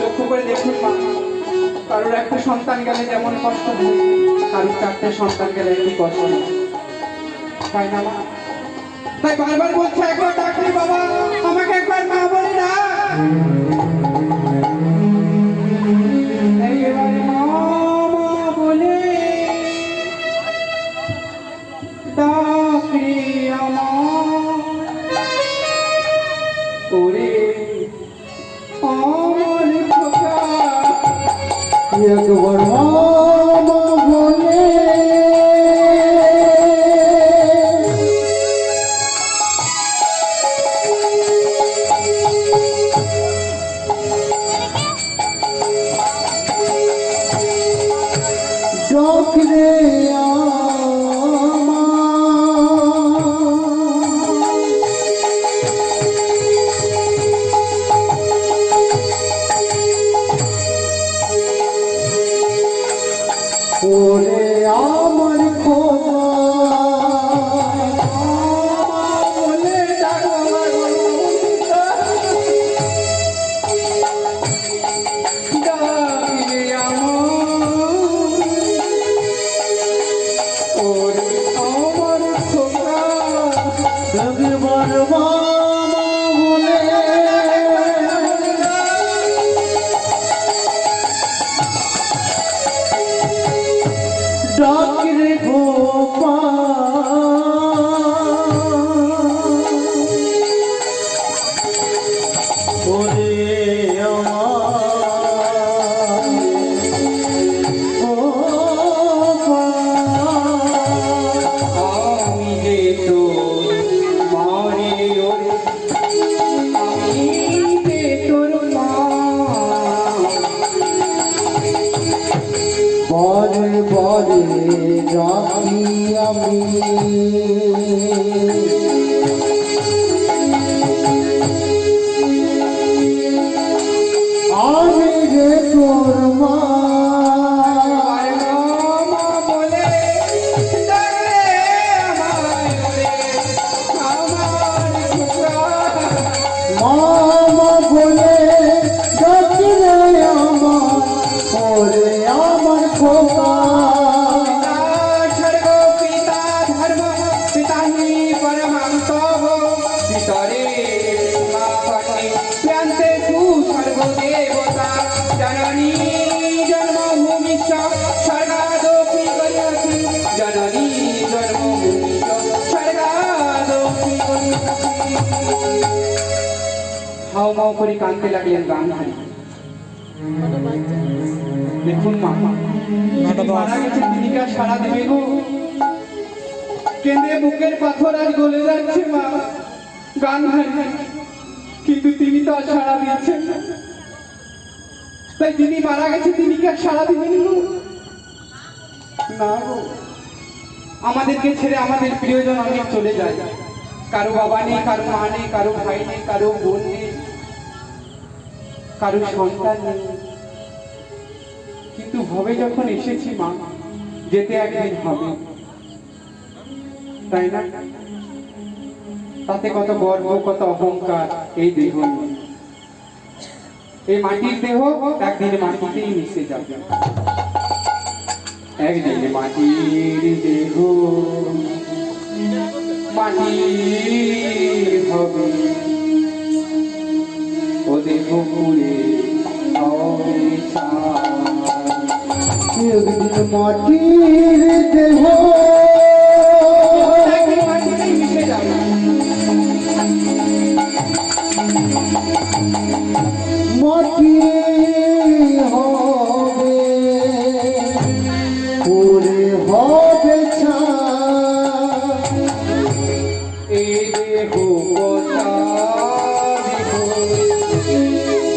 [SPEAKER 1] লক্ষ্য করে দেখুন মা, কারোর একটা সন্তান গেলে যেমন কষ্ট হয়, কারোর চারটে সন্তান গেলে একটু কষ্ট হয়, তাই না মা? তাই বারবার বলছে একবার ডাকলে বাবা, আমাকে একবার মা বলে না। এবার মা মা বলে ডাকলে আমার ওরে আমার খোকা।
[SPEAKER 2] একবার মামা বলে ডাকলে ওরে আমার খোকা
[SPEAKER 1] বলে ডাকলে আমার ওরে আমার খোকা।
[SPEAKER 2] একবার মামা বলে ডাকরে গোপাল ওরে আমার গোপাল।
[SPEAKER 1] আমি যে তোর মারে ওরে, আমি যে তোর মা।
[SPEAKER 2] বরে বরে রাখি আমি আমি রে তোর মা
[SPEAKER 1] আরে মামা বলে ডাকলে আমায় ওরে আমার খোকা।
[SPEAKER 2] মামা বলে ডাকলে আমার ওরে আমার খোকা।
[SPEAKER 1] পিতা স্বর্গ পিতা ধর্ম পিতা হি পরমাংশ পিতরে মা পটে প্রান্তে তু সর্বদেবতা জননী জন্মভূমিশ্চ স্বর্গাদপি গরিয়সি জননী জন্মভূমিশ্চ স্বর্গাদপি গরিয়সি। হাও মাও করে কাঁদতে লাগলেন গান্ধারী। দেখুন মা, মারা গেছে তিনি কি আর সারা দেবে গো? কেঁদে বুকের পাথর আর গলে যাচ্ছে মা গান্ধারী, কিন্তু তিনি তো আর সারা দিচ্ছেন না। তাই যিনি মারা গেছে তিনি কি আর সারা দিবেন গো? না গো, আমাদেরকে ছেড়ে আমাদের প্রিয়জন অনেক চলে যায়। কারো বাবা নেই, কারো মা নেই, কারো ভাই নেই, কারো বোন নেই, কারো সন্তান নেই। কিন্তু হবে যখন এসেছি মা, যেতে একদিন হবে, তাই না? তাতে কত গর্ব কত অহংকার এই দেহ নিয়ে। এই মাটির দেহ একদিন মাটিতেই মিশে যাবে। একদিন মাটির দেহ মাটি হবে, ও দেহ পুরে হবে ছাই।
[SPEAKER 2] একদিন মাটির দেহ
[SPEAKER 1] একদিন মাটিতেই মিশে যাবে।
[SPEAKER 2] মাটি হবে পুরে হবে ছাই।
[SPEAKER 1] এই দেহ কথা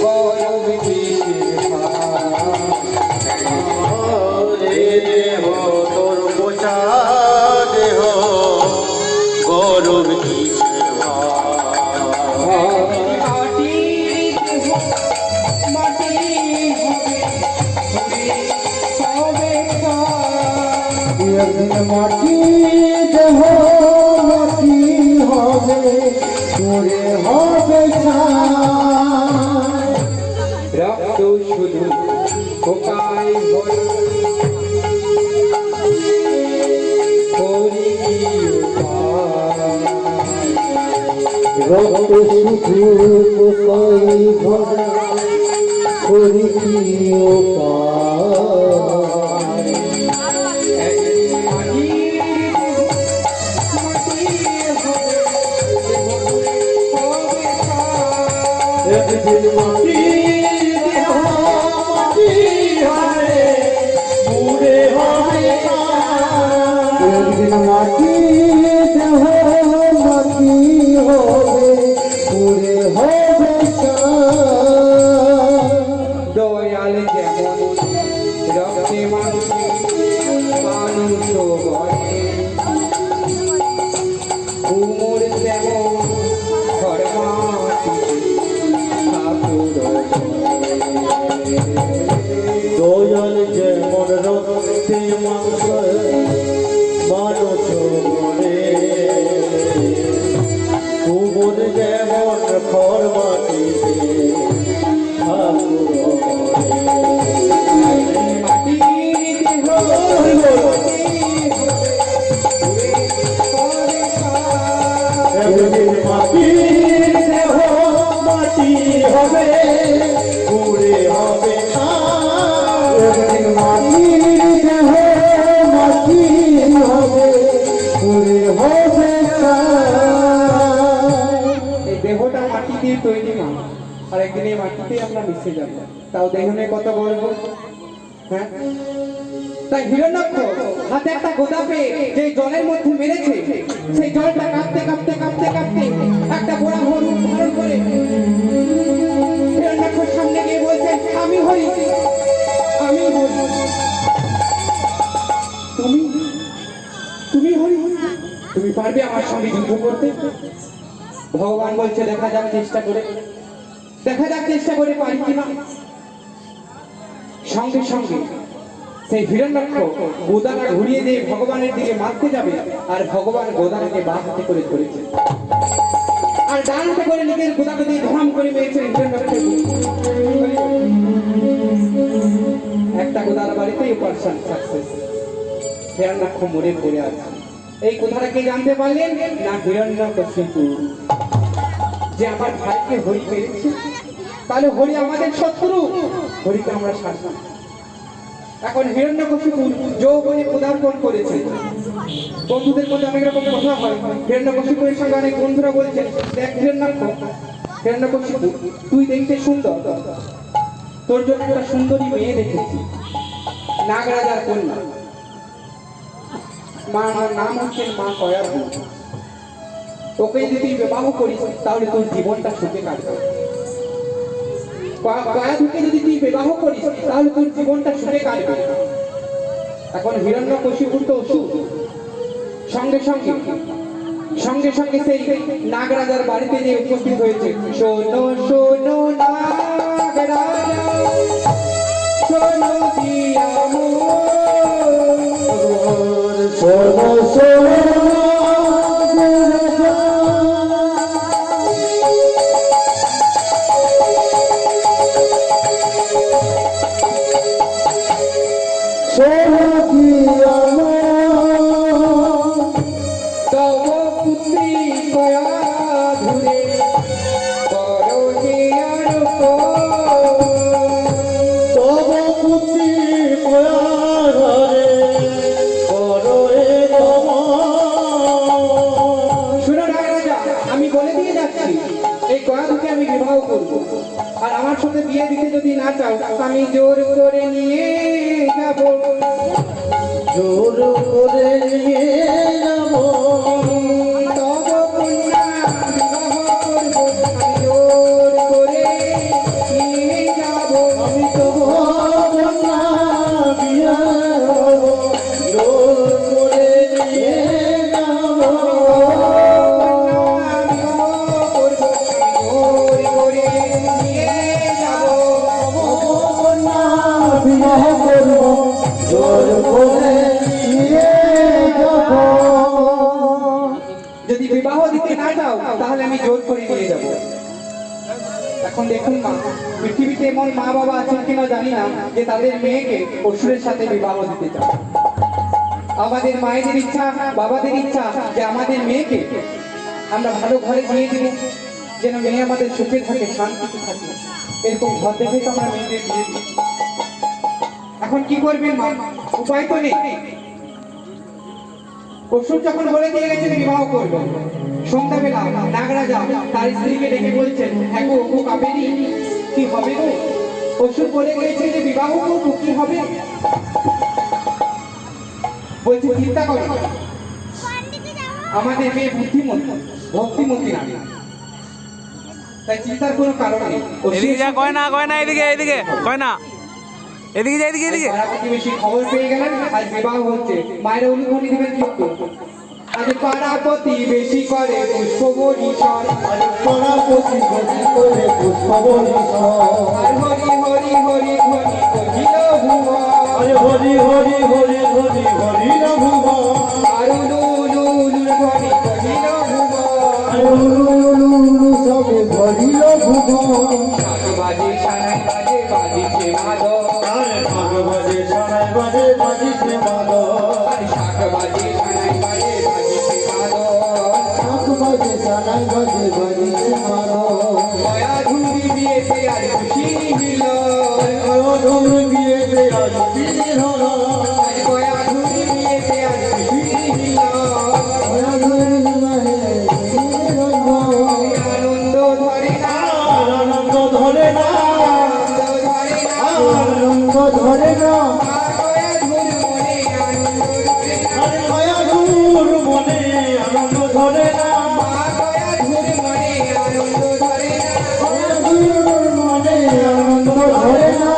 [SPEAKER 1] গরব কিসের
[SPEAKER 3] রে দেহ তোর পোষা দেহ গৌরব কিসের
[SPEAKER 1] মাটি দেহ মাটি হবে পুরে হবে ছাই।
[SPEAKER 2] একদিন মাটি দেহ মাটি হবে পরে হবে ছাই।
[SPEAKER 1] রক্ত শুধু পোকায় ভরা করি কি উপায়?
[SPEAKER 2] রক্ত শুধু পোকাই ভরা করি কি উপায়?
[SPEAKER 1] একদিন মাটির মাটি হবে হবে ছাই।
[SPEAKER 2] একদিন মাটি দেহ মাটি হবে পুরে হবে ছাই। একদিন মাটি দেহ মাটি হবে পুরে হবে ছাই।
[SPEAKER 1] দয়াল যেমন রক্তে মানুষ মানুষ বলে, কুমোর যেমন ঘর মাটি ঠাকুর বলে।
[SPEAKER 2] দয়াল যেমন রক্তে মাংস মানুষ বলে, কুমোর যেমন খড় মাটিতে ঠাকুর মাটির দেহ মাটি হবে পুরে হবে ছাই। একদিন মাটির দেহ মাটি হবে পুরে হবে ছাই।
[SPEAKER 1] এই দেহটা মাটি দিয়ে তৈরি না, আর একদিন এই মাটিতেই আমরা মিশে যাবো। তাও দেহ নিয়ে কত গর্ব, হ্যাঁ? তাই হিরণ্যাক্ষ হাতে একটা গোদা পেয়ে যে জলের মধ্যে মেরেছে, সেই জলটা কাঁপতে কাঁপতে কাঁপতে কাঁপতে একটা বড় হরু ধারণ করে হিরণ্যাক্ষর সামনে গিয়ে বলছে, আমি হরি, আমি হরি। তুমি তুমি হরি, তুমি পারবে আমার সঙ্গে যুদ্ধ করতে? ভগবান বলছে, দেখা যাক চেষ্টা করে, দেখা যাক চেষ্টা করে পারি কিনা। সঙ্গে সঙ্গে সেই হিরণ্যাক্ষ গোদাটা ঘুরিয়ে দিয়ে ভগবানের দিকে মারতে যাবে, আর ভগবান গোদাটাকে বাঁ হাতে করে ধরেছে, আর ডান হাতে করে নিজের গোদাটা দিয়ে ধরাম করে মেরেছেন হিরণ্যাক্ষকে। একটা গোদার বাড়িতেই অপারেশন সাকসেস, হিরণ্যাক্ষ মরে পড়ে আছে। এই কথাটাকে জানতে পারলেন না হিরণ্যকশিপু, যে আমার ভাইকে হরি পেয়েছে, তাহলে হরি আমাদের শত্রু, হরিকে আমরা শাসন। এখন হিরণ্যকশিপু যৌবনে পদার্পণ করেছে। বন্ধুদের মধ্যে অনেক রকম কথা হয়, হিরণ্যকশিপুর সঙ্গে অনেক বন্ধুরা বলছেন, দেখ হিরণ্যকশিপু, তুই দেখতে সুন্দর, তোর জন্য একটা সুন্দরী মেয়ে দেখেছি, নাগরাজার কন্যা, মার নাম হচ্ছে মা কয়াধু। ওকে যদি তুই বিবাহ করিস তাহলে তোর জীবনটা সুখে কাটবে। কয়াধুকে যদি তুই বিবাহ করিস তাহলে তোর জীবনটা সুখে কাটবে। এখন হিরণ্যকশিপুর তো অসুর, সঙ্গে সঙ্গে সঙ্গে সঙ্গে সেই নাগরাজার বাড়িতে যে উপস্থিত হয়েছে, শোনো শোনো নাগরাজা, শোনো দিয়া
[SPEAKER 2] শোনো শোনো
[SPEAKER 1] তব পুত্রী কয়াধুরে করো হিয়ার
[SPEAKER 2] তব পুত্রী কয়াধরে করো এ
[SPEAKER 1] শুনো নাগরাজা, আমি বলে দিয়ে যাচ্ছি, এই কয়াধুকে আমি বিবাহ করব, আর আমার সাথে বিয়ে দিতে যদি না চাও আমি জোর করে নিয়ে যাব।
[SPEAKER 2] জোর করে নিয়ে যাব
[SPEAKER 1] তব কন্যা বিবাহ করব, আমি জোর করে নিয়ে যাব।
[SPEAKER 2] আমি তো কন্যা বিয়া হব, জোর করে নিয়ে যাব কন্যা বিবাহ
[SPEAKER 1] আমি জোর করে নিয়ে যাব। এখন দেখুন মা, পৃথিবীতে এমন মা বাবা আছেন কিনা জানি না যে তাদের মেয়েকে অসুরের সাথে বিবাহ দিতে চায়। আমাদের মায়েদের ইচ্ছা, বাবাদের ইচ্ছা যে আমাদের মেয়েকে আমরা ভালো ঘরে দিয়ে দিব, যেন মেয়ে আমাদের সুখে থাকে, শান্তিতে থাকে। এরকম ঘর দেখে তো আমরা মেয়েদের বিয়ে দিই। এখন কি করবেন মা? উপায় তো নেই। অসুর যখন বলে দিয়ে গেছেন বিবাহ করবেন, সন্ধ্যাবেলা নাগরাজা তার স্ত্রীকে ডেকে বলছেন, হ্যাঁ গো ও কাবেরী, কি হবে গো? অসুর বলে গিয়েছে যে বিবাহ করবো, কি হবে? বলছে চিন্তা করো, আমাদের মেয়ে বুদ্ধিমতী, ভক্তিমতী নারী, তাই চিন্তার কোনো কারণ নেই।
[SPEAKER 4] এদিকে যা, কয় না এদিকে কয় না, এদিকে যা, এদিকে
[SPEAKER 1] পাড়া প্রতিবেশী খবর পেয়ে গেলেন আজ বিবাহ হচ্ছে। মায়ের অনুমতি দিবেন কিন্তু আজ পাড়া প্রতিবেশী করে পুষ্প বরিশন,
[SPEAKER 2] পাড়া প্রতিবেশী করে পুষ্প বরিশন।
[SPEAKER 1] আর হরি হরি হরি হরি কহিল ভুবন,
[SPEAKER 2] আরে হরি হরি হরি হরি হরি ভুবন।
[SPEAKER 1] আর উলু উলু উলুর হরি কহিল ভুবন,
[SPEAKER 2] আরে উলু উলু উলু সবে ভরিল ভুবন।
[SPEAKER 1] শাক বাজে সানাই বাজে বাজিছে মাদক,
[SPEAKER 2] আরে ঢাক বাজে সানাই বাজে বাজিছে মাদক।
[SPEAKER 1] আর শাক বাজে সানাই বাজে বাজিছে মাদক,
[SPEAKER 2] ঢাক বাজে সানাই বাজে বাজিছে মাদক।
[SPEAKER 1] দয়া ধুরি দিয়েছে আর খুশি হইল,
[SPEAKER 2] আয়োজন বিয়েতে আজ বিধি হলো।
[SPEAKER 1] আজ দয়া ধুরি দিয়েছে আর খুশি হইল,
[SPEAKER 2] আয়োজন বিবাহে বিধি হলো।
[SPEAKER 1] আনন্দ ধরে না,
[SPEAKER 2] আনন্দ ধরে না,
[SPEAKER 1] আনন্দ ধরে না,
[SPEAKER 2] আনন্দ ধরে না।
[SPEAKER 1] দয়া ধুর মনে আনন্দ ধরে না,
[SPEAKER 2] আরে মায়াধুর মনে আনন্দ ধরে না।
[SPEAKER 1] দয়া ধুর মনে আনন্দ ধরে না।
[SPEAKER 2] মায়াধুর মনে আনন্দ ধরে না।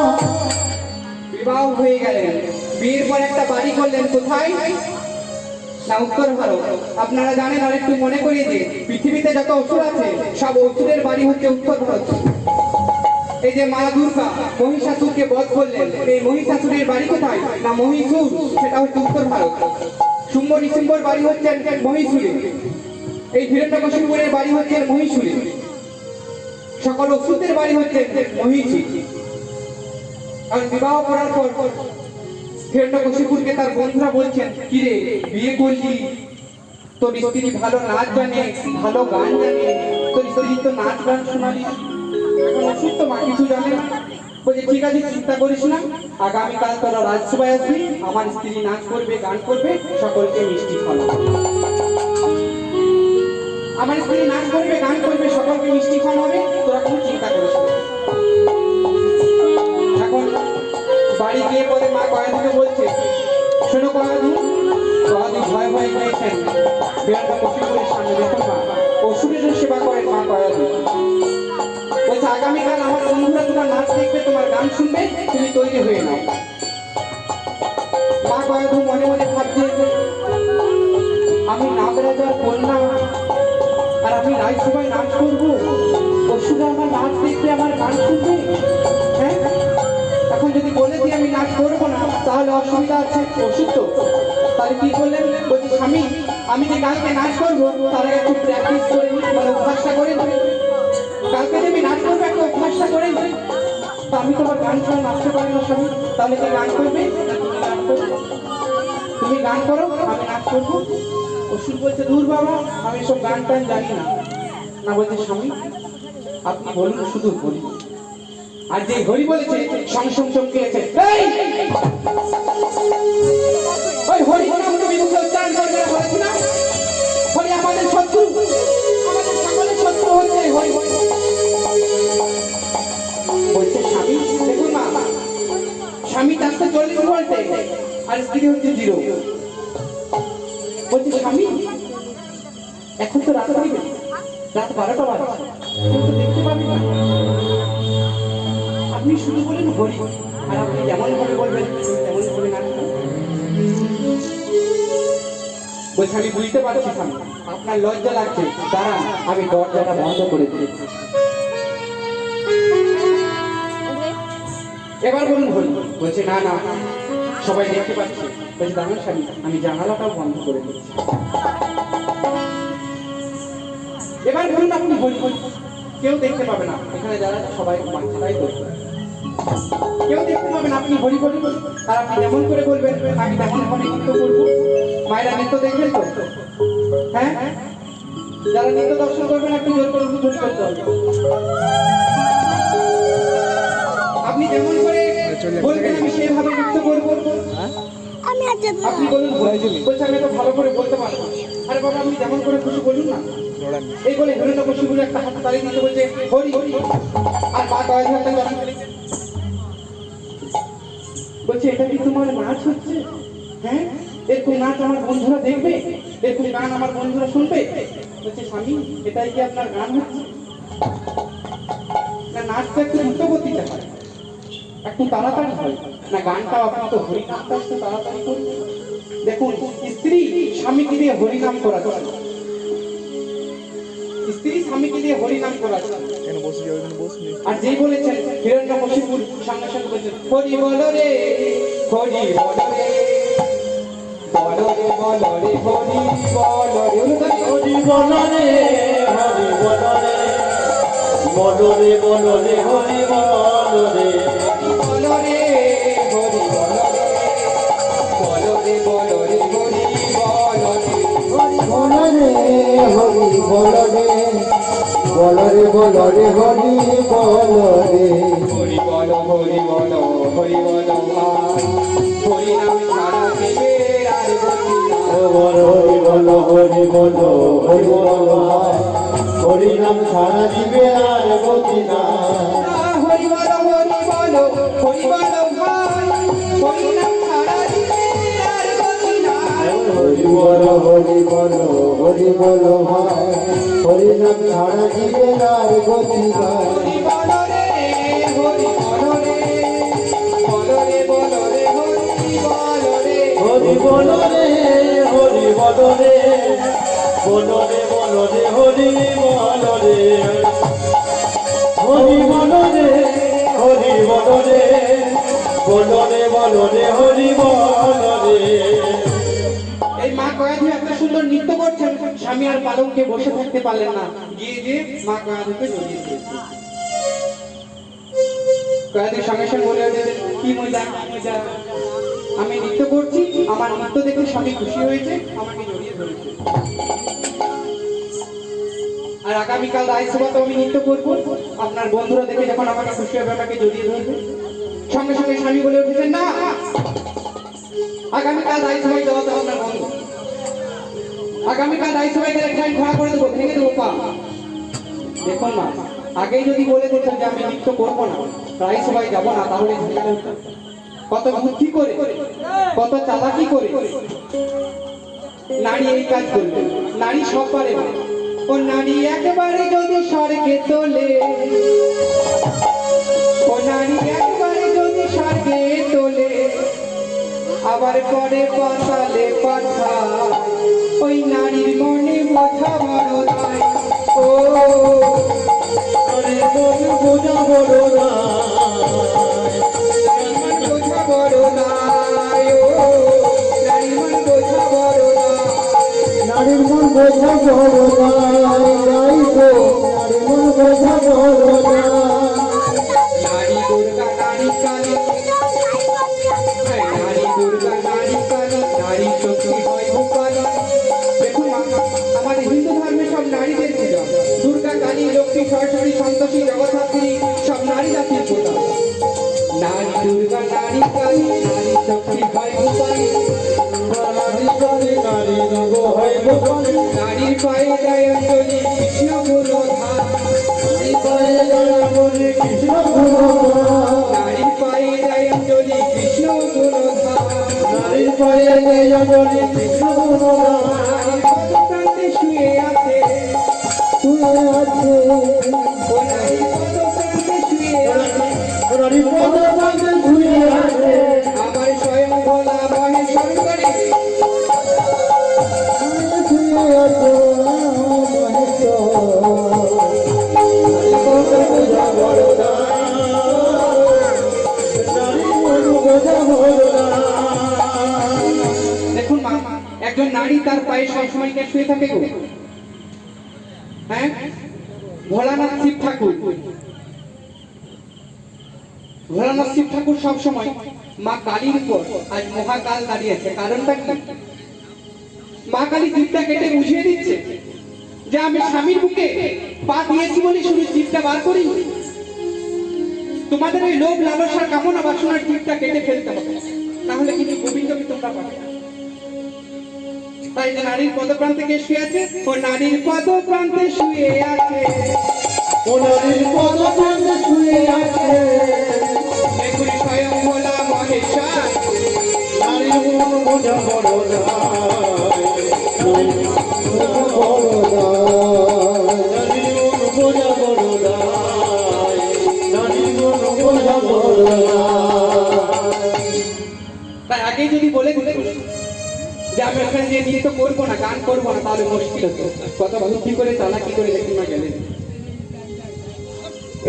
[SPEAKER 1] বিবাহ হয়ে গেলেন, বিয়ের পর একটা বাড়ি করলেন কোথায়? না উত্তর ভারত। আপনারা জানেন, আর একটু মনে করিয়ে যে পৃথিবীতে যত অসুর আছে সব অসুরের বাড়ি হচ্ছে উত্তর ভারত। এই যে মা দুর্গা মহিষাসুরকে বধ করলেন, এই মহিষাসুরের বাড়ি কোথায়? না মহীশূর, সেটা হচ্ছে উত্তর ভারত। শুম্ভ নিশুম্ভর বাড়ি হচ্ছে মহীশূরে, এই হিরণ্যকশিপুরের বাড়ি হচ্ছে মহীশূরে, সকল অসুরদের বাড়ি হচ্ছে মহীশূর। আর বিবাহ করার পর হিরণ্যকশিপুরকে তার বন্ধুরা বলছেন, কিরে বিয়ে করলি, তোর স্ত্রী ভালো নাচ জানে, ভালো গান জানে, তোর স্ত্রী তো নাচ গান শোনালি, এখন অসুর তো মা কিছু জানে না। বলছে ঠিক আছে, চিন্তা করিস না, আগামীকাল তোরা রাজসভায় আসবি, আমার স্ত্রী নাচ করবে, গান করবে, সকলকে মিষ্টি খাওয়াবো। আমার স্ত্রী নাচ করবে, গান করবে, সকলকে মিষ্টি খাওয়ানো হবে, তোরা কোনো চিন্তা করিস না। এখন বাড়ি গিয়ে পরে মা কয়াদিকে বলছে, শোনো কয়াদি, কয়াদি ভয় ভয় গিয়েছেন হিরণ্যকশিপুরের সামনে। দেখুন মা, অসুরেরও সেবা করেন মা কয়াদি। বলছে আগামীকাল আমার বন্ধুরা তোমার নাচ দেখবে, তোমার গান শুনবে, তুমি তৈরি হয়ে নাও। মা কয়াদি মনে মনে ভাবছে, আমি নাগরাজার কন্যা, আর আমি রাজসভায় নাচ করবো, অসুরা আমার নাচ দেখবে, আমার গান শুনবে, হ্যাঁ? এখন যদি বলে দিই আমি নাচ করবো না, তাহলে অসুবিধা আছে, অসুস্থ। তাহলে কি করলেন? বলছি স্বামী, আমি যে কালকে নাচ করবো তার আগে একটু প্র্যাকটিস করে নিই, মানে অভ্যাসটা করে নিই। কালকে যে আমি নাচ করবো একটা অভ্যাসটা করে নিই। তা আমি তোমার গান ছাড়া নাচতে পারি না স্বামী, তাহলে কি গান করবে? না তুমি গান করবে? তুমি গান করো, আমি নাচ করবো। অসুর বলছে, দূর বাবা, আমি সব গান টান জানি না। না, বলছে স্বামী আপনি বলুন, শুধু বলি। আর যে হরি বলেছে সঙ্গে সঙ্গে চমকে গেছে, এই ওই হরি নাম তুমি মুখে উচ্চারণ করবে না, বলেছি না? হরি আমাদের শত্রু, আমাদের সকলের শত্রু হচ্ছে হরি। বলছে স্বামী, দেখুন মা, স্বামী 440 ভোল্টে আর স্ত্রী হচ্ছে 0। বলছে স্বামী এখন তো রাত হয়ে গেছে, রাত 12টা বাজে, কিন্তু দেখতে পাবি না। আপনি শুধু বলেন হরি, আর আপনি যেমন ভাবে বলবেন তেমন ভাবে নাচবেন। বলছে আমি বুঝতে পারছি স্বামী, আপনার লজ্জা লাগছে, দাঁড়ান আমি দরজাটা বন্ধ করে দিই। এবার বলুন হরি। বলছে না না, সবাই দেখতে পাচ্ছে। বলছে দাঁড়ান স্বামী, আমি জানালাটাও বন্ধ করে দিচ্ছি। এবার বলুন আপনি হরি বল। কেউ দেখতে পাবে না, এখানে যারা সবাই বাচ্চারাই বলবে, কেউ দেখতে পাবে না, আপনি হরি বলি আর আপনি যেমন করে বলবেন আমি তেমন ভাবে নৃত্য করবো। মায়েরা নৃত্য দেখবেন তো? হ্যাঁ, যারা নৃত্য দর্শন করবেন আপনি জোর করে উদ্বোধন করতে হবে। আপনি যেমন করে বলবেন আমি সেইভাবে নৃত্য করবো। আপনি বলুন বলছে আমি তো ভালো করে বলতে পারবো। আরে বাবা আপনি যেমন করে খুশি বলুন না। এই বলে হিরণ্যকশিপুর একটা হাত তালি দিতে বলছে হরি, আর মা কয়েক হাতে বলছে এটা কি তোমার নাচ হচ্ছে? হ্যাঁ, এরকম নাচ আমার বন্ধুরা দেখবে, এরকম গান আমার বন্ধুরা শুনবে। বলছে স্বামী এটাই কি আপনার গান হচ্ছে? না, নাচটা একটু দ্রুত গতিতে হয়, একটু তাড়াতাড়ি হয় না, গানটাও আপনি তো হরিনামটা একটু তাড়াতাড়ি করুন। দেখুন স্ত্রী স্বামীকে দিয়ে হরিনাম করাচ্ছে, স্ত্রী স্বামীকে দিয়ে হরিনাম করাচ্ছে। আর যেই বলেছেন হিরণ্যকশিপুর সঙ্গে সঙ্গে বলেছেন হরি বলো রে, হরি বলো রে, বলো রে বলো রে, হরি বলো রে,
[SPEAKER 2] হরি বলো রে, হরি বলো রে, বলো রে বলো রে, হরি বলো রে,
[SPEAKER 1] বলো রে, হরি বলো রে, বলো রে বলো রে, হরি বলো রে,
[SPEAKER 2] বলো রে, হরি বলো রে, বলো রে বলো রে, হরি বলো রে,
[SPEAKER 1] হরি বলো, হরি বলো, হরি বলো ভাই, হরি নাম ছাড়া দেবে আর গতি নাই।
[SPEAKER 2] হরি বলো, হরি বলো, হরি বলো, হরি নাম ছাড়া দিবে আর গতি না।
[SPEAKER 1] হরি বলো, হরি বলো, হরি বলো ভাই, হরি নাম ছাড়া দিবে আর গতি নাই।
[SPEAKER 2] হরি বলো, হরি বলো, হরি বলো ভাই, হরি নাম ছাড়া দিবে আর গতি না।
[SPEAKER 1] হরি বলো রে, হরি বলো রে, বলো রে বলো রে, হরি বলো রে,
[SPEAKER 2] হরি বলো রে, হরি বলো রে, বলো রে বলো রে, হরি বলো রে, হরি বলো রে, হরি বলো রে, বলো রে বলো রে, হরি বলো রে।
[SPEAKER 1] এই মা কয়াধি এত সুন্দর নৃত্য করছেন, স্বামী আর পালঙ্কে বসে থাকতে পারলেন না, গিয়ে গিয়ে মা কয়াধিকে জড়িয়ে দিয়েছে। কয়াধির সঙ্গে সঙ্গে বলে দিলেন কি মজা, কি মজা, আমি নৃত্য করছি, আমার নৃত্য দেখে স্বামী খুশি হয়েছে, আমাকে জড়িয়ে ধরেছে। আর আগামীকাল রায়সভাতে আমি নৃত্য করবো, আপনার বন্ধুরা দেখে যখন আমাকে খুশি হবে আমাকে জড়িয়ে ধরবে। সঙ্গে সঙ্গে স্বামী বলে উঠেছেন না, আগামীকাল রায়সভায় যাওয়া তো আপনার বন্ধ, আগামীকাল রায়সভায় গেলে ঠ্যাং খোঁড়া করে দেবো, ভেঙে দেবো পা। দেখুন না, আগেই যদি বলে দিতেন যে আমি নৃত্য করবো না, রায়সভায় যাবো না, তাহলে ঝামেলা হতো। কত বুদ্ধি করে, কত চালাকি করে নারী এই কাজ করবে। নারী সব পারে না। ও নারী একবারে যদি স্বর্গে তোলে, ও নারী একবারে যদি স্বর্গে তোলে, আবার পরে পাতালে পাঠা, ওই নারীর মনে বোঝা বড় নাই। ও
[SPEAKER 2] নারীর মন বোঝা বড় না,
[SPEAKER 1] নারীর মন বোঝা বড় নাই, ও নারীর মন বোঝা বড় নাই।
[SPEAKER 2] নারীর মন বোঝা বড় না, নাই গো, নারীর মন বোঝা বড় না।
[SPEAKER 1] নারী দুর্গা নারী কালী, নারী দুর্গা নারী কালী, নারী শক্তি হয় ভূপালী। দেখুন আমাদের হিন্দু ধর্মে সব নারীদের পূজা, দুর্গা কালী লক্ষ্মী সরস্বতী সন্তোষী জগদ্ধাত্রী সব নারী জাতির পূজা। নারী দুর্গা নারী কালী, নারী শক্তি হয় ভূপালী।
[SPEAKER 2] নারী কালী, নারী দুর্গ হয় গোপালী,
[SPEAKER 1] নারীর পায়ে দেয় অঞ্জলি কৃষ্ণ গুণধার,
[SPEAKER 2] নারী পায়ে দয়া বলে কৃষ্ণ গুণগান,
[SPEAKER 1] নারীর পায়ে দেয় অঞ্জলি কৃষ্ণ গুণধার।
[SPEAKER 2] নারীর পায়ে দয়া বলে কৃষ্ণ গুণগান।
[SPEAKER 1] নারীর পদপ্রান্তে শুয়ে আছে,
[SPEAKER 2] শুয়ে আছে,
[SPEAKER 1] ও নারীর পদপ্রান্তে শুয়ে আছে,
[SPEAKER 2] নারী পদে শুয়ে আছে,
[SPEAKER 1] আমার স্বয়ং ভোলা মহেশ্বর করে।
[SPEAKER 2] শুয়ে আছে মহেশ্বর। বোঝা বড় না, নারী মন বোঝা বড় না।
[SPEAKER 1] দেখুন মা, একজন নারী তার পায়ে সবসময় কে শুয়ে থাকে গো? হ্যাঁ, ভোলানাথ শিব ঠাকুর। ভোলানাথ শিব ঠাকুর সবসময় মা কালীর উপর আজ মহাকাল দাঁড়িয়েছে। কারণটা কি? মা কালী জিভটা কেটে বুঝিয়ে দিচ্ছে যে আমি স্বামীর বুকে পা দিয়েছি বলে শুধু জিভটা বার করি, তোমাদের ওই লোভ লালসার কামনা বাসনার জিভটা কেটে ফেলতে হবে, তাহলে কিন্তু গোবিন্দকে তোমরা পাবে না। তাই যে নারীর পদপ্রান্তে কে শুয়ে আছে? ও নারীর পদপ্রান্তে শুয়ে আছে,
[SPEAKER 2] ও নারীর পদপ্রান্তে শুয়ে আছে,
[SPEAKER 1] দেখুন স্বয়ং ভোলা মহেশ্বর।
[SPEAKER 2] নারীর মন বোঝা বড় দায়, নারীর মন বড় দায়, নারীর মন বোঝা বড় দায়, নারীর মন বোঝা বড় দায়।
[SPEAKER 1] তাই আগেই যদি বলে দিতে যে আমি ওখানে যে নৃত্য করবো না, গান করবো না, তাহলে মুশকিল হতো। কত বুদ্ধি করে চালাকি করে দেখুন না গেলেন।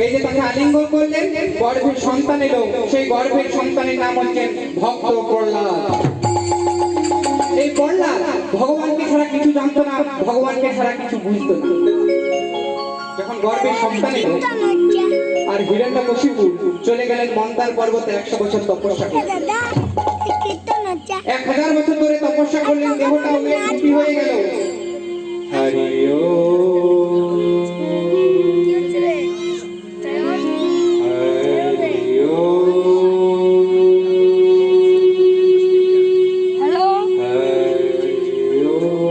[SPEAKER 1] এই যে তাকে আলিঙ্গন করলেন, গর্ভের সন্তান এলো, সেই গর্ভের সন্তানের নাম হচ্ছেন ভক্ত প্রহ্লাদ। এই প্রহ্লাদ ভগবানকে ছাড়া কিছু জানতো না, ভগবানকে ছাড়া কিছু বুঝতো না। যখন গর্ভের সন্তান এলো আর হিরণ্যকশিপু চলে গেলেন মন্দার পর্বতে 100 বছর তপস্যা করতে। 1000 বছর ধরে তপস্যা করলেন, দেহটা মুক্তি হয়ে গেল। হরি ওম হরি ওম
[SPEAKER 5] হ্যালো
[SPEAKER 1] হরি ওম।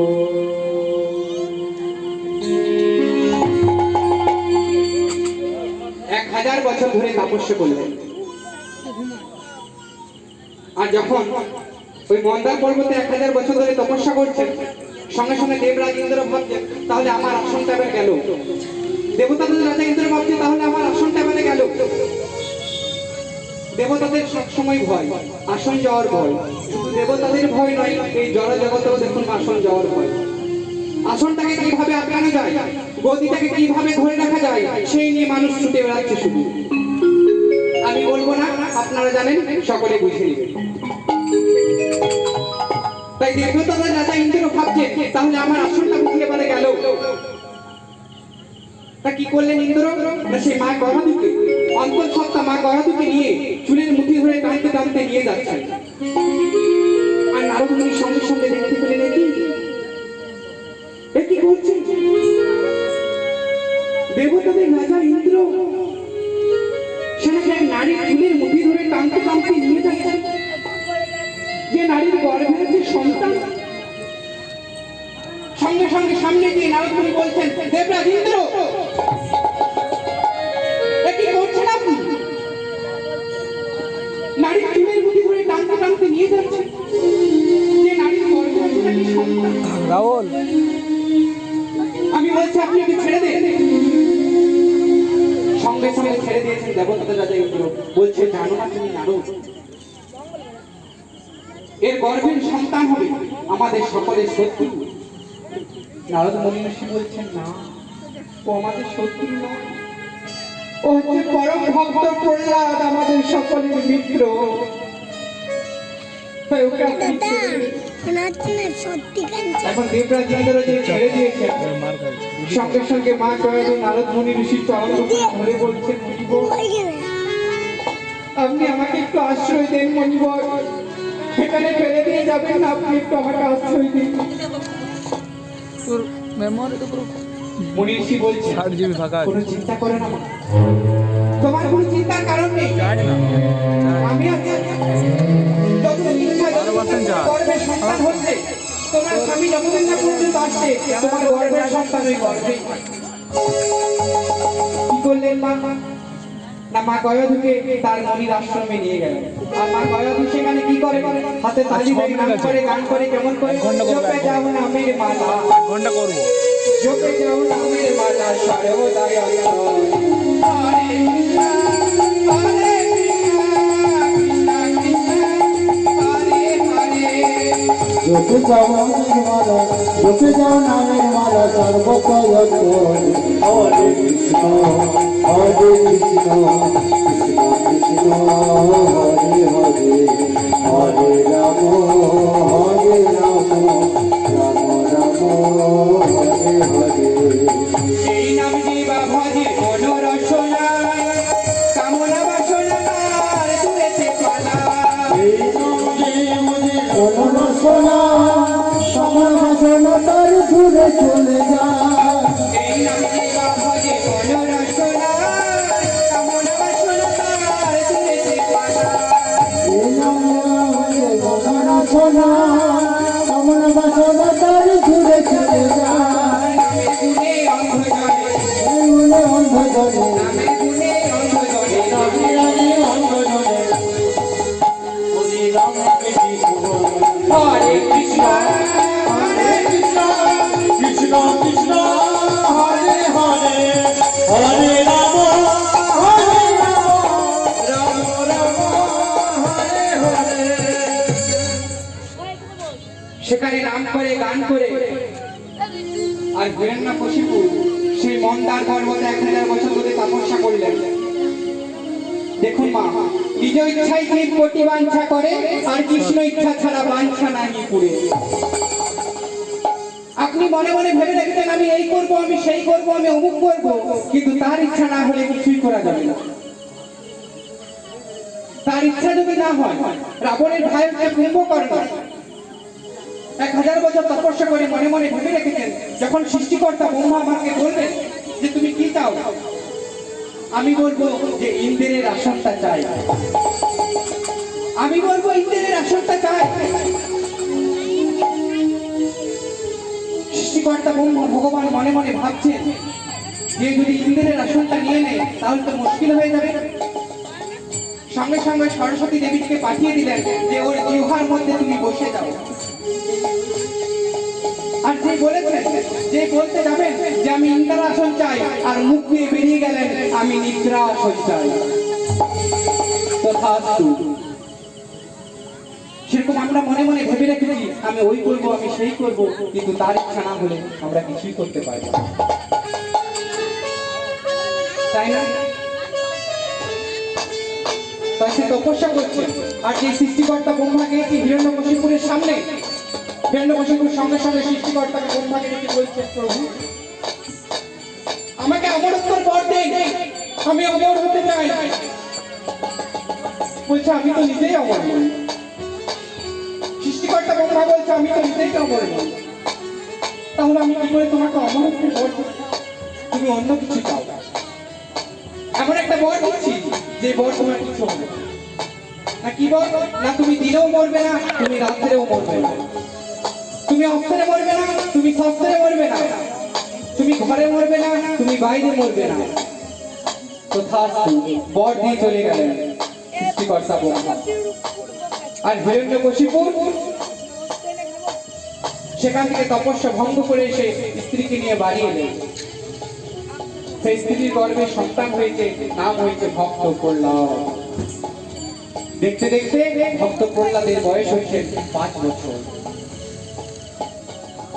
[SPEAKER 1] 1000 বছর ধরে তপস্যা করলেন। আর যখন ওই মন্দার পর্বতে 1000 বছর ধরে তপস্যা করছেন, সঙ্গে সঙ্গে দেবরাজ ইন্দ্র ভাবছেন তাহলে আমার আসনটা এবার গেল। দেবতাদের রাজা ইন্দ্র ভাবছে তাহলে আমার আসনটা এবারে গেল। দেবতাদের সবসময় ভয়, আসন যাওয়ার ভয়। শুধু দেবতাদের ভয় নয়, এই জড় জগতেও দেখুন আসন যাওয়ার ভয়। আসনটাকে কিভাবে আটকানো যায়, গদিটাকে কিভাবে ধরে রাখা যায়, সেই নিয়ে মানুষ ছুটে বেড়াচ্ছে শুধু। আমি বলবো না, আপনারা জানেন, সকলে বুঝে নেবেন। তাই দেবতাদের রাজা ইন্দ্র ভাবছে তাহলে আমার আসনটা বুঝিয়ে পারে গেল। তা কি করলেন ইন্দ্র? না সেই মা গরাদুকে, অন্তঃসত্ত্বা মা গরাদুকে নিয়ে চুলের মুঠি ধরে টানতে টানতে নিয়ে যাচ্ছেন। আর নারদ মুনির সঙ্গে সঙ্গে দেখতে পেলেন কি করছেন? দেবতাদের রাজা ইন্দ্র সেনাকে এক নারীর চুলের মুঠি ধরে টানতে টানতে নিয়ে যাচ্ছেন, যে নারীর গর্ভের যে সন্তান। সঙ্গে সঙ্গে সামনে গিয়ে নারদ মুনি বলছেন, দেবরাজ ইন্দ্র কি করছেন আপনি? নারীর চুলের মুঠি ধরে টানতে টানতে নিয়ে যাচ্ছেন, যে নারীর গর্ভের যে সন্তান।
[SPEAKER 4] রাহুল,
[SPEAKER 1] আমি বলছি আপনি ওকে ছেড়ে দেন। সঙ্গে সঙ্গে ছেড়ে দিয়েছেন দেবতাদের রাজা ইন্দ্র। বলছে জানো না তুমি নারদ, এর গর্ভের সন্তান হবে আমাদের সকলের শত্রু। নারদ মুনি ঋষি বলছেন না, ও আমাদের শত্রু নয়, ও হচ্ছে পরম ভক্ত প্রহ্লাদ, আমাদের সকলের মিত্র। তাই ওকে আপনি ছেড়ে দিন। এখন দেবরাজ ইন্দ্র যে ছেড়ে দিয়েছেন, সঙ্গে সঙ্গে মা কয়েক নারদ মুনি ঋষির চরণ ধরে বলছেন, মণিবর আপনি আমাকে একটু আশ্রয় দেন। মণিবর সেখানে ফেলে দিয়ে যাবেন না, আপনি একটু আমাকে আশ্রয় দিন।
[SPEAKER 4] তোর মেমোরি তো পুরো
[SPEAKER 1] মুনি ঋষি বলছে
[SPEAKER 4] 60 GB ফাঁকা আছে।
[SPEAKER 1] কোনো চিন্তা করে না মা, তোমার কোনো চিন্তার কারণ নেই, আমি আছি। যতদিন ইচ্ছা যতদিন গর্ভের সন্তান হচ্ছে, তোমার স্বামী যতদিন না পর্যন্ত আসছে, তোমার গর্ভের সন্তান ওই গর্ভেই। কি করলেন মা? না মা গয়াধুকে তার মনির আশ্রমে নিয়ে গেলেন। আর মা গয়াধু সেখানে কি করে? হাতে তালি দেয়, গান করে, গান করে, কেমন করে? জপে যাও নামের মালা,
[SPEAKER 4] ঘন্টা করবো।
[SPEAKER 1] জপে যাও নামের মালা, সর্বদাই অন্তর। হরে কৃষ্ণ, হরে কৃষ্ণ, কৃষ্ণ কৃষ্ণ, হরে হরে।
[SPEAKER 2] জপে যাও নামের মালা, জপে যাও নামের মালা, সর্বতই অন্তর। হরে কৃষ্ণ, হরে কৃষ্ণ, কৃষ্ণ কৃষ্ণ, হরে হরে, হরে রাম, হরে রাম, রাম রাম, হরে হরে। কৃষ্ণ হরে হরে হরে রাম
[SPEAKER 1] রাম রাম হরে হরে। সেখানে নাম করে গান করে আর হিরণ্যকশিপু সেই মন্দার পর্বতে 1000 বছর ধরে তপস্যা করলেন। দেখুন মা, নিজ ইচ্ছায় জীব কোটি বাঞ্ছা করে আর কৃষ্ণ ইচ্ছা ছাড়া বাঞ্ছা নাই পুরে। আপনি মনে মনে ভেবে দেখতেন আমি এই করব, আমি সেই করব, আমি অমুক করব, কিন্তু তার ইচ্ছা না হলে কিছুই করা যাবে না। তার ইচ্ছা যদি না হয়, রাবণের ভাই হচ্ছে কুম্ভকর্ণ, 1000 বছর তপস্যা করে মনে মনে ভেবে রেখেছেন যখন সৃষ্টিকর্তা ব্রহ্মা আমাকে বলবেন যে তুমি কি চাও, আমি বলবো যে ইন্দ্রের আসনটা চাই, আমি বলবো ইন্দ্রের আসনটা চাই। সৃষ্টিকর্তা ব্রহ্মা ভগবান মনে মনে ভাবছেন যে যদি ইন্দ্রের আসনটা নিয়ে নেয় তাহলে তো মুশকিল হয়ে যাবে। সঙ্গে সঙ্গে সরস্বতী দেবীকে পাঠিয়ে দিলেন যে ওর জিহ্বার মধ্যে তুমি বসে যাও। আর যে বলেছেন, যে বলতে যাবেন যে আমি ইন্দ্রাসন চাই আর মুখ দিয়ে বেরিয়ে গেলেন আমি নিদ্রাসন চাই। তথাস্তু। সেরকম আমরা মনে মনে ভেবে রেখেছি আমি ওই করবো, আমি সেই করবো, কিন্তু তার ইচ্ছা না হলে আমরা কিছুই করতে পারি না, তাই না? তাই সে তপস্যা করছে আর যে সৃষ্টিকর্তা ব্রহ্মা গিয়েছে হিরণ্যকশিপুরের সামনে, হিরণ্যকশিপুর সঙ্গে সঙ্গে সৃষ্টিকর্তাকে ব্রহ্মাকে ডেকে বলছে প্রভু আমাকে অমরত্বের বর দেন, আমি অমর হতে চাই। বলছে আমি তো নিজেই অমর নই। সৃষ্টিকর্তা ব্রহ্মা বলছে আমি তো নিজেই অমর নই, তাহলে আমি কি করে তোমাকে অমরত্বের বর দেব? তুমি অন্য কিছু চাও। এমন একটা বর দিচ্ছি যে বর তোমার কিছু হবে না। কি বল না, তুমি দিনেও মরবে না, তুমি রাত্রেও মরবে না, তুমি অস্ত্রে মরবে না, তুমি শস্ত্রে মরবে না, তুমি ঘরে মরবে না, তুমি বাইরে মরবে না। তথাস্তু। বর দিয়ে চলে গেলেন সৃষ্টিকর্তা ব্রহ্মা। আর হিরণ্যকশিপু সেখান থেকে তপস্যা ভঙ্গ করে এসে স্ত্রীকে নিয়ে বাড়ি এলেন। সেই স্ত্রীর গর্ভে সন্তান হয়েছে, নাম হয়েছে ভক্ত প্রহ্লাদ। দেখতে দেখতে ভক্ত প্রহ্লাদের বয়স হয়েছে 5 বছর।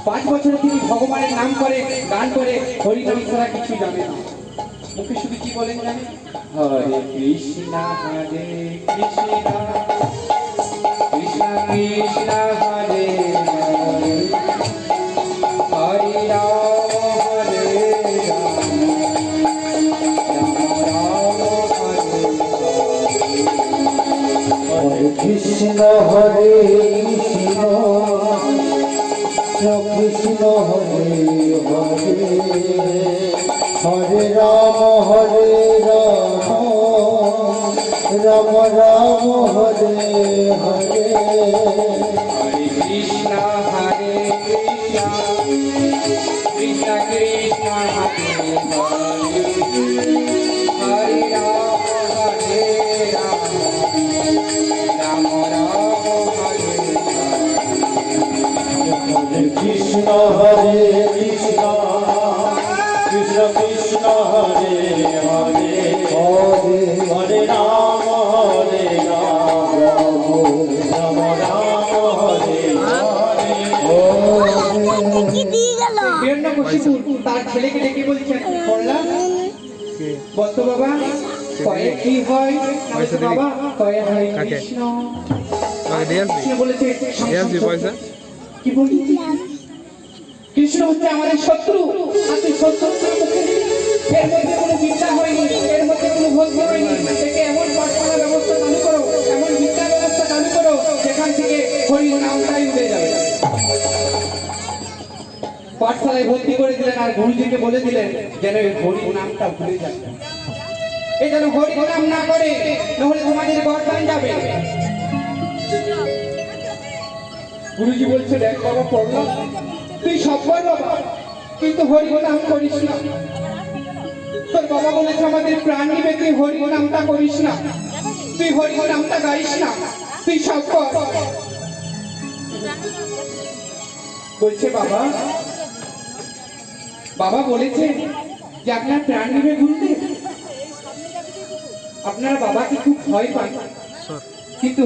[SPEAKER 1] 5 বছরে তিনি ভগবানের নাম করে, গান করে, হরিনাম ছাড়া কিছু জানে না। মুখে শুধু কি বলেন জানেন? হরে কৃষ্ণ হরে কৃষ্ণ কৃষ্ণ কৃষ্ণ হরে হরে হরে রাম হরে রাম রাম রাম হরে
[SPEAKER 2] হরে কৃষ্ণ হরে কৃষ্ণ কৃষ্ণ হরে হরে হরে রাম রাম রাম হরে হরে।
[SPEAKER 1] হরে কৃষ্ণ হরে কৃষ্ণ কৃষ্ণ কৃষ্ণ হরে হরে হরে রাম হরে রাম রাম রাম হরে
[SPEAKER 2] হরে কৃষ্ণ হরে কৃষ্ণ কৃষ্ণ কৃষ্ণ হরে হরে হরে হরে রাম রাম রাম হরে হরে।
[SPEAKER 1] হিরণ্যকশিপু তার ছেলেকে ডেকে বলছেন প্রহ্লাদ বলতো বাবা কয়ে কি হয়? বলছে বাবা কয়ে হয় কৃষ্ণ। কৃষ্ণ বলেছে কি বলছিস? কৃষ্ণ হচ্ছে আমাদের শত্রু, আর তুই শত্রুর মুখে এর মধ্যে কোনো বিদ্যা হয়নি, এর মধ্যে কোনো ভক্তি হয়নি, থেকে এমন পাঠশালার ব্যবস্থা চালু করো, এমন বিদ্যার ব্যবস্থা চালু করো যেখান থেকে হরির নামটাই উঠে যাবে। পাঠশালায় ভর্তি করে দিলেন আর গুরুজিকে বলে দিলেন যেন এই হরির নামটা ভুলে যাবে, এই যেন হরির নাম না করে, নাহলে তোমাদের গর্দান যাবে। গুরুজি বলছে দেখ বাবা প্রহ্লাদ তুই সব কর বাবা, কিন্তু হরি নাম করিস না। তোর বাবা বলেছে আমাদের প্রাণ নিবে, তুই হরি নামটা করিস না, তুই হরি নামটা গাইস না, তুই সব কর। বলছে বাবা বাবা বলেছে যে আপনার প্রাণ নেবে গুরুদেব। আপনারা বাবাকে খুব ভয় পান, কিন্তু